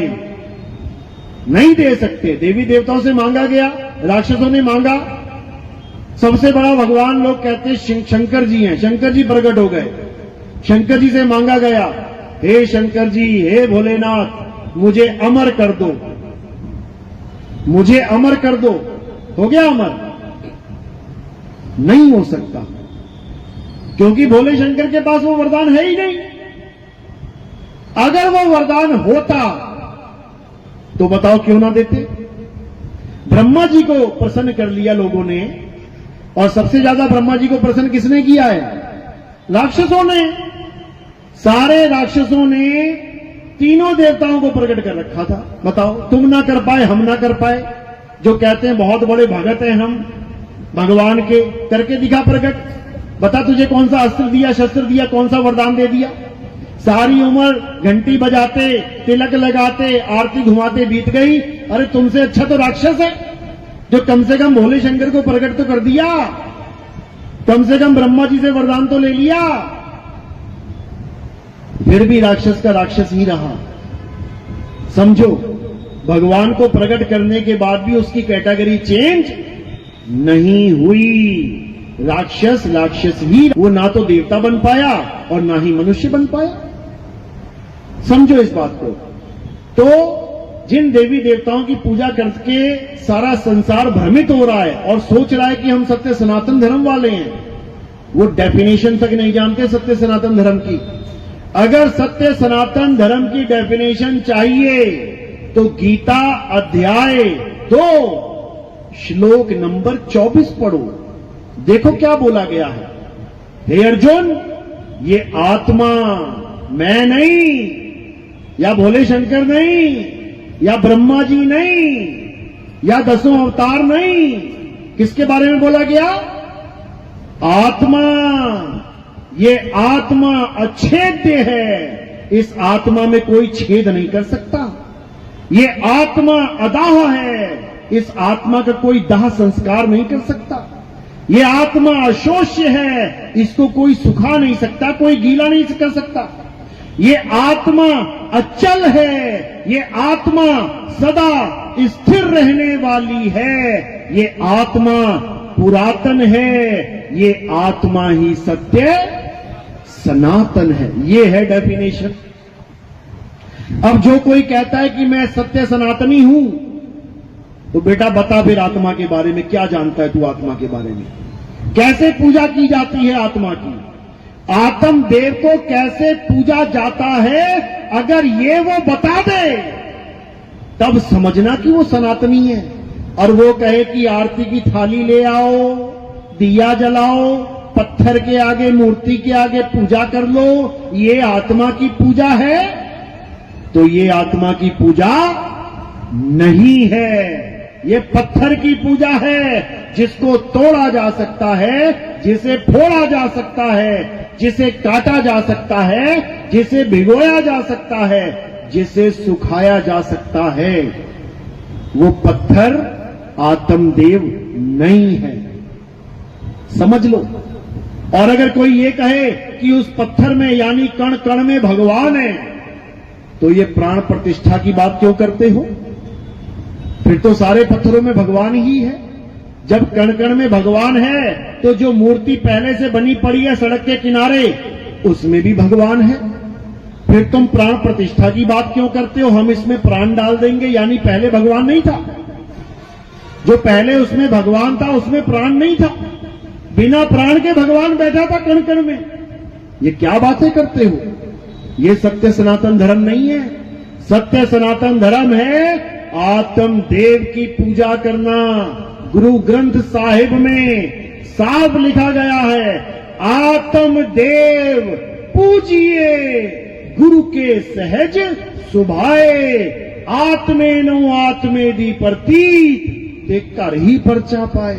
नहीं दे सकते। देवी देवताओं से मांगा गया, राक्षसों ने मांगा। सबसे बड़ा भगवान लोग कहते शंकर जी हैं, शंकर जी प्रकट हो गए। शंकर जी से मांगा गया, हे शंकर जी, हे भोलेनाथ, मुझे अमर कर दो, मुझे अमर कर दो। हो गया अमर? नहीं हो सकता, क्योंकि भोले शंकर के पास वो वरदान है ही नहीं। अगर वो वरदान होता तो बताओ क्यों ना देते? ब्रह्मा जी को प्रसन्न कर लिया लोगों ने, और सबसे ज्यादा ब्रह्मा जी को प्रसन्न किसने किया है? राक्षसों ने। सारे राक्षसों ने तीनों देवताओं को प्रकट कर रखा था। बताओ, तुम ना कर पाए, हम ना कर पाए। जो कहते हैं बहुत बड़े भगत हैं हम भगवान के, करके दिखा प्रकट। बता तुझे कौन सा अस्त्र दिया, शस्त्र दिया, कौन सा वरदान दे दिया? सारी उम्र घंटी बजाते, तिलक लगाते, आरती घुमाते बीत गई। अरे तुमसे अच्छा तो राक्षस है, जो कम से कम भोले शंकर को प्रकट तो कर दिया, कम से कम ब्रह्मा जी से वरदान तो ले लिया। फिर भी राक्षस का राक्षस ही रहा। समझो, भगवान को प्रकट करने के बाद भी उसकी कैटेगरी चेंज नहीं हुई। राक्षस राक्षस ही, वो ना तो देवता बन पाया और ना ही मनुष्य बन पाया। समझो इस बात को। तो जिन देवी देवताओं की पूजा करके सारा संसार भ्रमित हो रहा है और सोच रहा है कि हम सत्य सनातन धर्म वाले हैं, वो डेफिनेशन तक नहीं जानते सत्य सनातन धर्म की। अगर सत्य सनातन धर्म की डेफिनेशन चाहिए तो गीता अध्याय 2 श्लोक नंबर 24 पढ़ो। देखो क्या बोला गया है। हे अर्जुन, ये आत्मा मैं नहीं, या भोले शंकर नहीं, या ब्रह्मा जी नहीं, या 10 अवतार नहीं। किसके बारे में बोला गया? आत्मा। ये आत्मा अछेद्य है, इस आत्मा में कोई छेद नहीं कर सकता। ये आत्मा अदाह है, इस आत्मा का कोई दाह संस्कार नहीं कर सकता। ये आत्मा अशोष्य है, इसको कोई सुखा नहीं सकता, कोई गीला नहीं कर सकता। ये आत्मा अचल है, ये आत्मा सदा स्थिर रहने वाली है, ये आत्मा पुरातन है, ये आत्मा ही सत्य सनातन है। ये है डेफिनेशन। अब जो कोई कहता है कि मैं सत्य सनातनी हूं, तो बेटा बता फिर आत्मा के बारे में क्या जानता है तू? आत्मा के बारे में कैसे पूजा की जाती है आत्मा की? आत्म देव को कैसे पूजा जाता है? अगर ये वो बता दे तब समझना कि वो सनातनी है। और वो कहे कि आरती की थाली ले आओ, दिया जलाओ, पत्थर के आगे, मूर्ति के आगे पूजा कर लो, ये आत्मा की पूजा है, तो ये आत्मा की पूजा नहीं है। ये पत्थर की पूजा है, जिसको तोड़ा जा सकता है, जिसे फोड़ा जा सकता है, जिसे काटा जा सकता है, जिसे भिगोया जा सकता है, जिसे सुखाया जा सकता है। वो पत्थर आत्मदेव नहीं है, समझ लो। और अगर कोई ये कहे कि उस पत्थर में यानी कण कण में भगवान है, तो ये प्राण प्रतिष्ठा की बात क्यों करते हो? फिर तो सारे पत्थरों में भगवान ही है। जब कण कण में भगवान है, तो जो मूर्ति पहले से बनी पड़ी है सड़क के किनारे, उसमें भी भगवान है। फिर तुम प्राण प्रतिष्ठा की बात क्यों करते हो? हम इसमें प्राण डाल देंगे, यानी पहले भगवान नहीं था। जो पहले उसमें भगवान था उसमें प्राण नहीं था, बिना प्राण के भगवान बैठा था कण कण में। ये क्या बातें करते हो? ये सत्य सनातन धर्म नहीं है। सत्य सनातन धर्म है आत्म देव की पूजा करना। गुरु ग्रंथ साहिब में साफ लिखा गया है, आत्म देव पूजिए गुरु के सहज सुभाए, आत्मेनो आत्मेदि प्रतीत ते कर ही परचा पाए।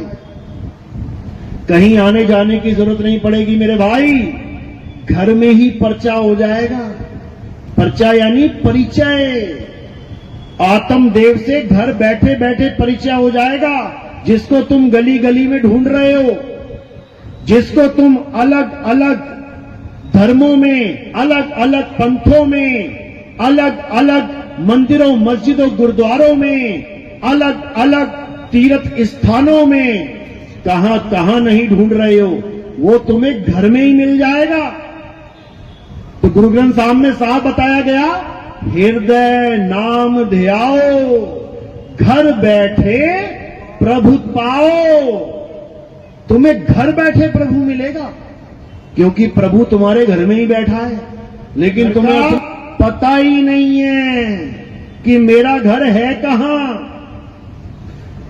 कहीं आने जाने की जरूरत नहीं पड़ेगी मेरे भाई, घर में ही परचा हो जाएगा। परचा यानी परिचय। आत्म देव से घर बैठे बैठे परिचय हो जाएगा। जिसको तुम गली गली में ढूंढ रहे हो, जिसको तुम अलग अलग धर्मों में, अलग अलग पंथों में, अलग अलग मंदिरों मस्जिदों गुरुद्वारों में, अलग अलग तीर्थ स्थानों में कहां कहां नहीं ढूंढ रहे हो, वो तुम्हें घर में ही मिल जाएगा। तो गुरु ग्रंथ साहब में साफ बताया गया, हृदय नाम ध्याओ, घर बैठे प्रभु पाओ। तुम्हें घर बैठे प्रभु मिलेगा, क्योंकि प्रभु तुम्हारे घर में ही बैठा है। लेकिन तुम्हें पता ही नहीं है कि मेरा घर है कहां।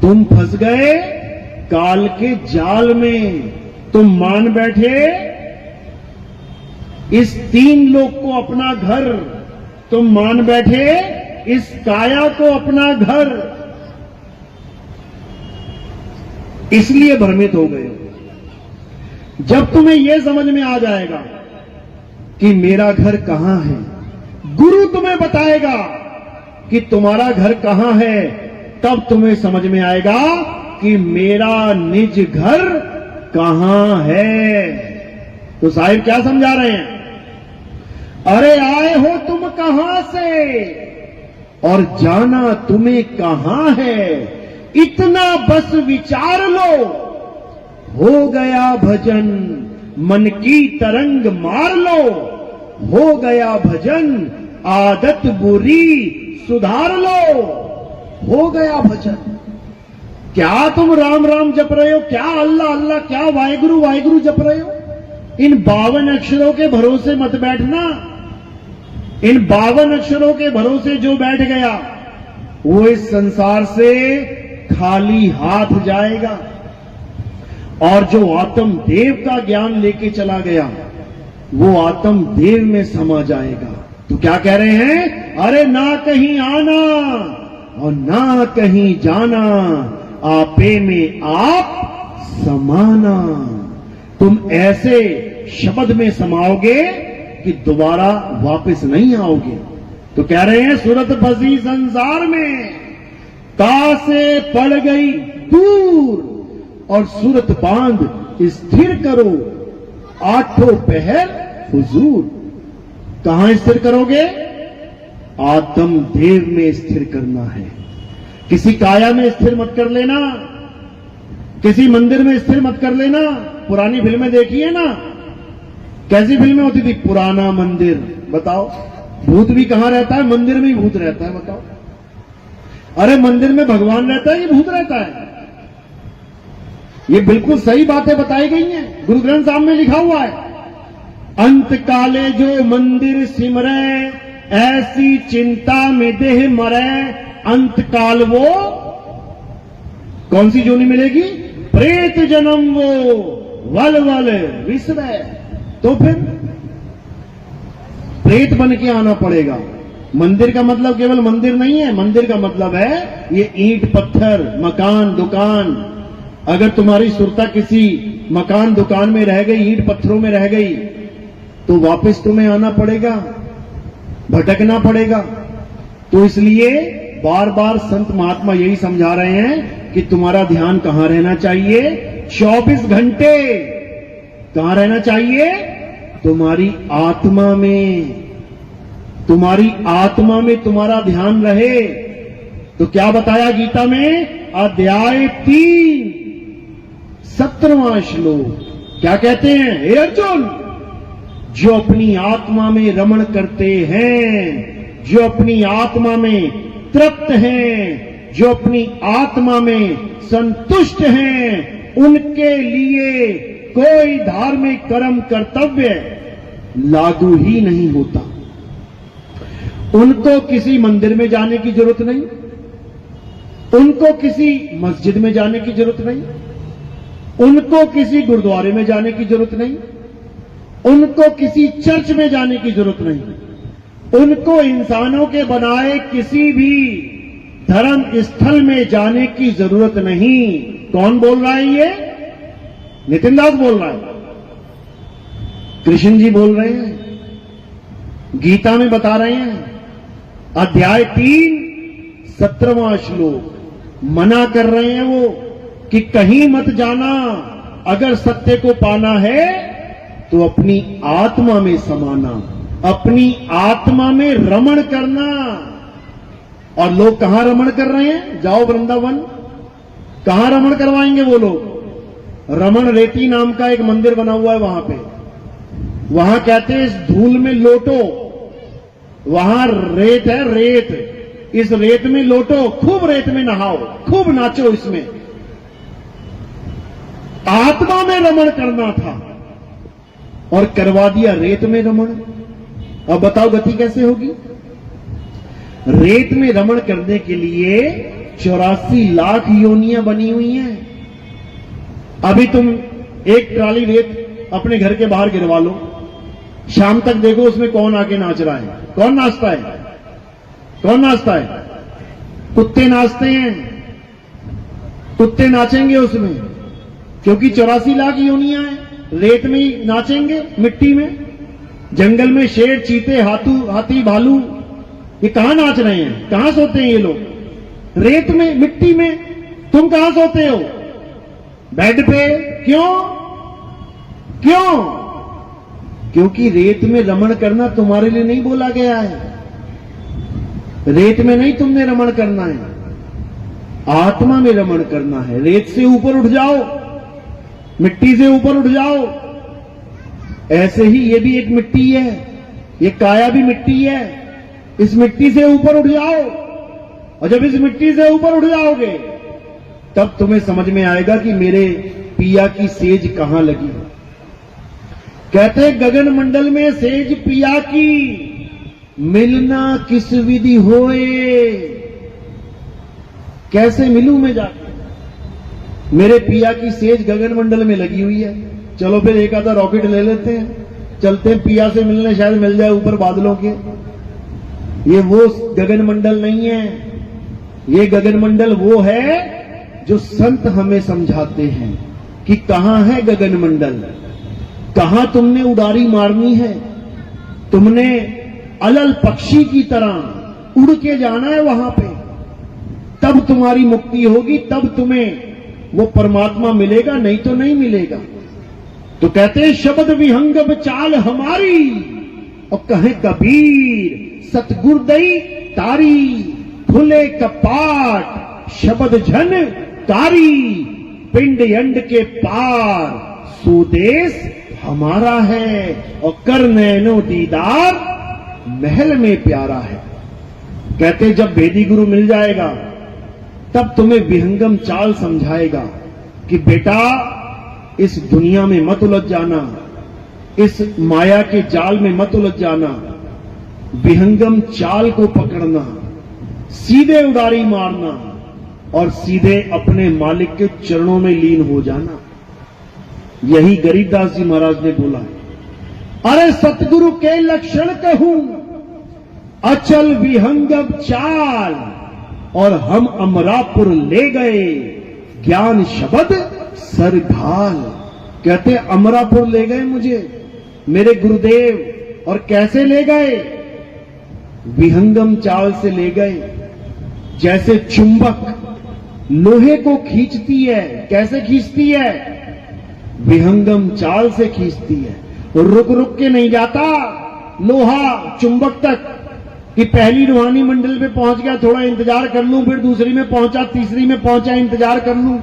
तुम फंस गए काल के जाल में। तुम मान बैठे इस तीन लोक को अपना घर, तुम मान बैठे इस काया को अपना घर, इसलिए भ्रमित हो गए। जब तुम्हें यह समझ में आ जाएगा कि मेरा घर कहां है, गुरु तुम्हें बताएगा कि तुम्हारा घर कहां है, तब तुम्हें समझ में आएगा कि मेरा निज घर कहां है। तो साहिब क्या समझा रहे हैं? अरे आए हो तुम कहां से और जाना तुम्हें कहां है, इतना बस विचार लो, हो गया भजन मन की तरंग मार लो, हो गया भजन आदत बुरी सुधार लो, हो गया भजन। क्या तुम राम राम जप रहे हो, क्या अल्लाह अल्लाह, क्या वाहिगुरु वाहिगुरु जप रहे हो? इन 52 अक्षरों के भरोसे मत बैठना। इन 52 अक्षरों के भरोसे जो बैठ गया वो इस संसार से खाली हाथ जाएगा, और जो आत्म देव का ज्ञान लेके चला गया वो आत्म देव में समा जाएगा। तो क्या कह रहे हैं? अरे ना कहीं आना और ना कहीं जाना, आपे में आप समाना। तुम ऐसे शब्द में समाओगे कि दोबारा वापस नहीं आओगे। तो कह रहे हैं सूरत फंसी संसार में, ता से पड़ गई दूर और सूरत बांध स्थिर करो, आठों पहर हुजूर। कहां स्थिर करोगे? आत्म देव में स्थिर करना है। किसी काया में स्थिर मत कर लेना, किसी मंदिर में स्थिर मत कर लेना। पुरानी फिल्में देखी है ना, कैसी फिल्में होती थी? पुराना मंदिर। बताओ, भूत भी कहां रहता है? मंदिर में ही भूत रहता है। बताओ, अरे मंदिर में भगवान रहता है कि भूत रहता है? ये बिल्कुल सही बातें बताई गई हैं, गुरु ग्रंथ साहब में लिखा हुआ है। अंत काले जो मंदिर सिमरे, ऐसी चिंता में देह मरे, अंत काल वो कौन सी जोनी मिलेगी? प्रेत जन्म वो वल वल विसरे। तो फिर प्रेत बन के आना पड़ेगा। मंदिर का मतलब केवल मंदिर नहीं है, मंदिर का मतलब है ये ईंट पत्थर मकान दुकान। अगर तुम्हारी सुरता किसी मकान दुकान में रह गई, ईंट पत्थरों में रह गई, तो वापस तुम्हें आना पड़ेगा, भटकना पड़ेगा। तो इसलिए बार बार संत महात्मा यही समझा रहे हैं कि तुम्हारा ध्यान कहां रहना चाहिए? 24 घंटे कहां रहना चाहिए? तुम्हारी आत्मा में। तुम्हारी आत्मा में तुम्हारा ध्यान रहे। तो क्या बताया गीता में? अध्याय 3 17वां श्लोक क्या कहते हैं? हे अर्जुन, जो अपनी आत्मा में रमण करते हैं, जो अपनी आत्मा में तृप्त हैं, जो अपनी आत्मा में संतुष्ट हैं, उनके लिए कोई धार्मिक कर्म कर्तव्य लागू ही नहीं होता। उनको किसी मंदिर में जाने की जरूरत नहीं, उनको किसी मस्जिद में जाने की जरूरत नहीं, उनको किसी गुरुद्वारे में जाने की जरूरत नहीं, उनको किसी चर्च में जाने की जरूरत नहीं, उनको इंसानों के बनाए किसी भी धर्म स्थल में जाने की जरूरत नहीं। कौन बोल रहा है ये? नितिन दास बोल रहा है, कृष्ण जी बोल रहे हैं, गीता में बता रहे हैं, अध्याय 3 17वां श्लोक मना कर रहे हैं वो कि कहीं मत जाना, अगर सत्य को पाना है तो अपनी आत्मा में समाना, अपनी आत्मा में रमण करना। और लोग कहां रमण कर रहे हैं? जाओ वृंदावन, कहां रमण करवाएंगे वो लोग? रमण रेती नाम का एक मंदिर बना हुआ है वहां पे, वहां कहते हैं इस धूल में लोटो, वहां रेत है, रेत, इस रेत में लोटो, खूब रेत में नहाओ, खूब नाचो। इसमें आत्मा में रमण करना था और करवा दिया रेत में रमण। अब बताओ गति कैसे होगी? रेत में रमण करने के लिए 84 लाख योनियां बनी हुई हैं। अभी तुम एक ट्राली रेत अपने घर के बाहर गिरवा लो, शाम तक देखो उसमें कौन आके नाच रहा है। कौन नाचता है? कौन नाचता है? कुत्ते नाचते हैं, कुत्ते नाचेंगे उसमें, क्योंकि 84 लाख योनियां हैं। रेत में ही नाचेंगे, मिट्टी में। जंगल में शेर, चीते, हाथी, भालू, ये कहां नाच रहे हैं? कहां सोते हैं ये लोग? रेत में, मिट्टी में। तुम कहां सोते हो? बेड पे। क्यों? क्यों? क्योंकि रेत में रमण करना तुम्हारे लिए नहीं बोला गया है। रेत में नहीं तुमने रमण करना है, आत्मा में रमण करना है। रेत से ऊपर उठ जाओ, मिट्टी से ऊपर उठ जाओ। ऐसे ही ये भी एक मिट्टी है, ये काया भी मिट्टी है। इस मिट्टी से ऊपर उठ जाओ, और जब इस मिट्टी से ऊपर उठ जाओगे तब तुम्हें समझ में आएगा कि मेरे पिया की सेज कहां लगी। कहते गगन मंडल में सेज पिया की, मिलना किस विधि होए। कैसे मिलूं मैं जाके? मेरे पिया की सेज गगन मंडल में लगी हुई है। चलो फिर एक आधा रॉकेट ले लेते हैं, चलते हैं पिया से मिलने, शायद मिल जाए ऊपर बादलों के। ये वो गगन मंडल नहीं है, ये गगन मंडल वो है जो संत हमें समझाते हैं कि कहां है गगन मंडल, कहां तुमने उड़ारी मारनी है। तुमने अलल पक्षी की तरह उड़ के जाना है वहां पे, तब तुम्हारी मुक्ति होगी, तब तुम्हें वो परमात्मा मिलेगा, नहीं तो नहीं मिलेगा। तो कहते हैं शब्द विहंगम चाल हमारी, और कहे कबीर सतगुरदई तारी, खुले कपाट शब्द झन कारी, पिंड अंड के पार सुदेश हमारा है, और कर नैनो दीदार महल में प्यारा है। कहते जब वेदी गुरु मिल जाएगा तब तुम्हें विहंगम चाल समझाएगा कि बेटा इस दुनिया में मत उलझ जाना, इस माया के जाल में मत उलझ जाना, विहंगम चाल को पकड़ना, सीधे उड़ारी मारना और सीधे अपने मालिक के चरणों में लीन हो जाना। यही गरीबदास जी महाराज ने बोला है। अरे सतगुरु के लक्षण कहूं अचल विहंगम चाल, और हम अमरापुर ले गए ज्ञान शब्द सरघाल। कहते अमरापुर ले गए मुझे मेरे गुरुदेव, और कैसे ले गए? विहंगम चाल से ले गए। जैसे चुंबक लोहे को खींचती है, कैसे खींचती है? विहंगम चाल से खींचती है। रुक रुक के नहीं जाता लोहा चुंबक तक कि पहली रूहानी मंडल पे पहुंच गया, थोड़ा इंतजार कर लूं, फिर दूसरी में पहुंचा, तीसरी में पहुंचा, इंतजार कर लूं।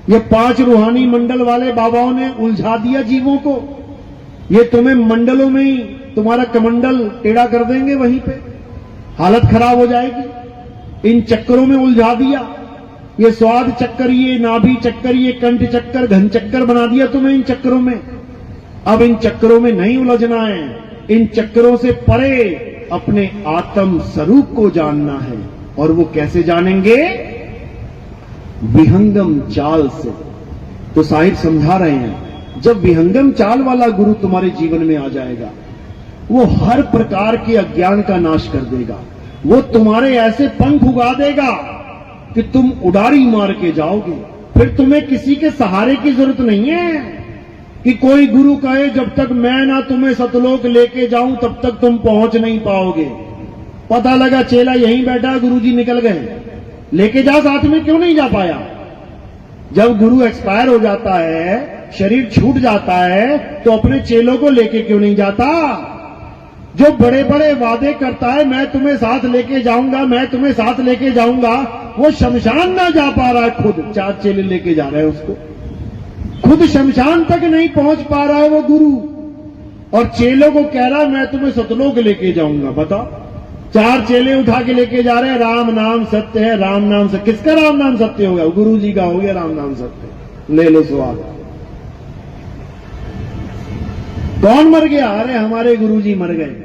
ये 5 रूहानी मंडल वाले बाबाओं ने उलझा दिया जीवों को। ये तुम्हें मंडलों में ही तुम्हारा कमंडल टेढ़ा कर देंगे, वहीं पे हालत खराब हो जाएगी। इन चक्करों में उलझा दिया, ये स्वाद चक्कर, ये नाभि चक्कर, ये कंठ चक्कर, घन चक्कर बना दिया तुम्हें इन चक्करों में। अब इन चक्करों में नहीं उलझना है, इन चक्करों से परे अपने आत्म स्वरूप को जानना है। और वो कैसे जानेंगे? विहंगम चाल से। तो साहिब समझा रहे हैं, जब विहंगम चाल वाला गुरु तुम्हारे जीवन में आ जाएगा, वो हर प्रकार के अज्ञान का नाश कर देगा। वो तुम्हारे ऐसे पंख उगा देगा कि तुम उड़ारी मार के जाओगे। फिर तुम्हें किसी के सहारे की जरूरत नहीं है कि कोई गुरु कहे जब तक मैं ना तुम्हें सतलोक लेके जाऊं तब तक तुम पहुंच नहीं पाओगे। पता लगा चेला यहीं बैठा, गुरुजी निकल गए, लेके जा साथ में, क्यों नहीं जा पाया? जब गुरु एक्सपायर हो जाता है, शरीर छूट जाता है, तो अपने चेलों को लेके क्यों नहीं जाता? जो बड़े बड़े वादे करता है, मैं तुम्हें साथ लेके जाऊंगा, मैं तुम्हें साथ लेके जाऊंगा, वो शमशान ना जा पा रहा है, खुद 4 चेले लेके जा रहे हैं उसको, खुद शमशान तक नहीं पहुंच पा रहा है वो गुरु, और चेलों को कह रहा है मैं तुम्हें सतलोक लेके जाऊंगा। बताओ, 4 चेले उठा के लेके जा रहे हैं, राम नाम सत्य है, राम नाम सत्य। किसका राम नाम सत्य होगा? गुरु जी का हो गया राम नाम सत्य। ले लो स्वाद। कौन मर गया? अरे हमारे गुरु जी मर गए।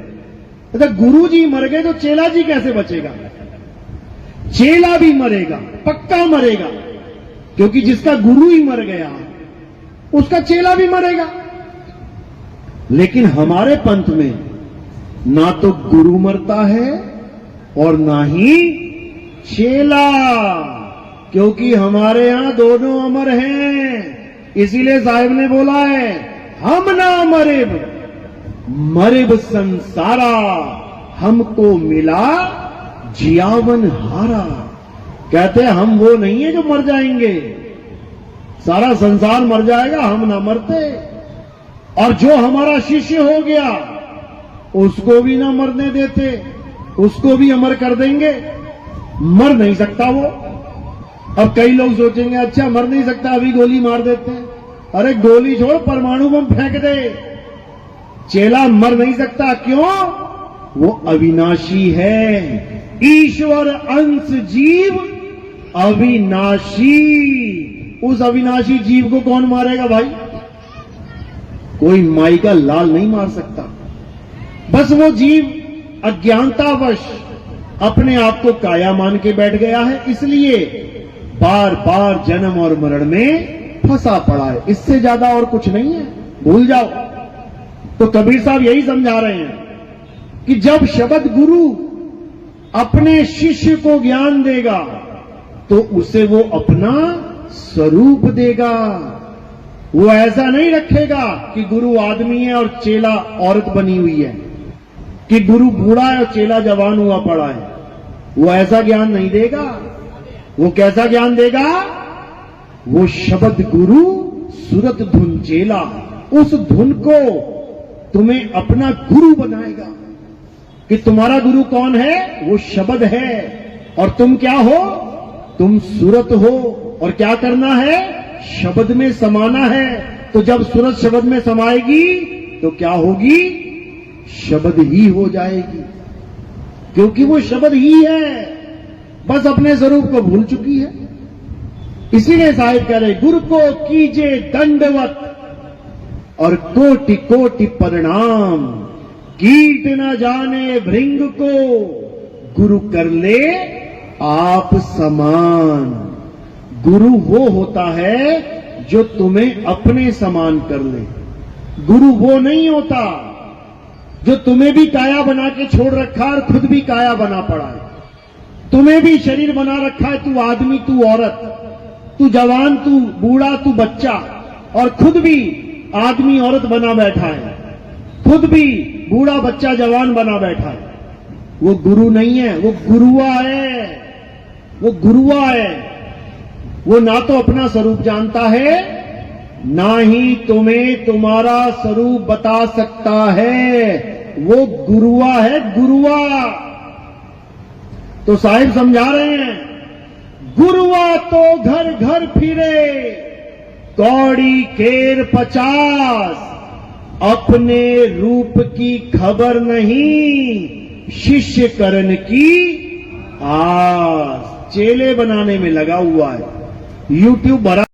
अच्छा, गुरु जी मर गए तो चेला जी कैसे बचेगा? चेला भी मरेगा, पक्का मरेगा, क्योंकि जिसका गुरु ही मर गया उसका चेला भी मरेगा। लेकिन हमारे पंथ में ना तो गुरु मरता है और ना ही चेला, क्योंकि हमारे यहां दोनों अमर हैं। इसीलिए साहिब ने बोला है, हम ना मरेब, मरेब संसारा, हमको मिला जियावन हारा। कहते हैं हम वो नहीं है जो मर जाएंगे, सारा संसार मर जाएगा, हम ना मरते। और जो हमारा शिष्य हो गया उसको भी ना मरने देते, उसको भी अमर कर देंगे। मर नहीं सकता वो। अब कई लोग सोचेंगे अच्छा मर नहीं सकता, अभी गोली मार देते हैं। अरे गोली छोड़, परमाणु बम फेंक दे, चेला मर नहीं सकता। क्यों? वो अविनाशी है। ईश्वर अंश जीव अविनाशी। उस अविनाशी जीव को कौन मारेगा भाई? कोई माई का लाल नहीं मार सकता। बस वो जीव अज्ञानतावश अपने आप को काया मान के बैठ गया है, इसलिए बार बार जन्म और मरण में फंसा पड़ा है। इससे ज्यादा और कुछ नहीं है, भूल जाओ। तो कबीर साहब यही समझा रहे हैं कि जब शब्द गुरु अपने शिष्य को ज्ञान देगा तो उसे वो अपना स्वरूप देगा। वो ऐसा नहीं रखेगा कि गुरु आदमी है और चेला औरत बनी हुई है, कि गुरु बूढ़ा है और चेला जवान हुआ पड़ा है। वो ऐसा ज्ञान नहीं देगा। वो कैसा ज्ञान देगा? वो शब्द गुरु सुरत धुन चेला, उस धुन को तुम्हें अपना गुरु बनाएगा। कि तुम्हारा गुरु कौन है? वो शब्द है। और तुम क्या हो? तुम सुरत हो। और क्या करना है? शब्द में समाना है। तो जब सुरत शब्द में समाएगी तो क्या होगी? शब्द ही हो जाएगी, क्योंकि वो शब्द ही है, बस अपने स्वरूप को भूल चुकी है। इसीलिए साहिब कह रहे गुरु को कीजे दंडवत और कोटि कोटि प्रणाम, कीट न जाने भृंग को गुरु कर ले आप समान। गुरु वो होता है जो तुम्हें अपने समान कर ले। गुरु वो नहीं होता जो तुम्हें भी काया बना के छोड़ रखा और खुद भी काया बना पड़ा है। तुम्हें भी शरीर बना रखा है, तू आदमी, तू औरत, तू जवान, तू बूढ़ा, तू बच्चा, और खुद भी आदमी औरत बना बैठा है, खुद भी बूढ़ा बच्चा जवान बना बैठा है। वो गुरु नहीं है, वो गुरुआ है। वो गुरुआ है। वो ना तो अपना स्वरूप जानता है, ना ही तुम्हें तुम्हारा स्वरूप बता सकता है। वो गुरुआ है, गुरुआ। तो साहिब समझा रहे हैं, गुरुआ तो घर घर फिरे, कौड़ी केर 50, अपने रूप की खबर नहीं, शिष्य करण की आस। चेले बनाने में लगा हुआ है। यूट्यूब भरा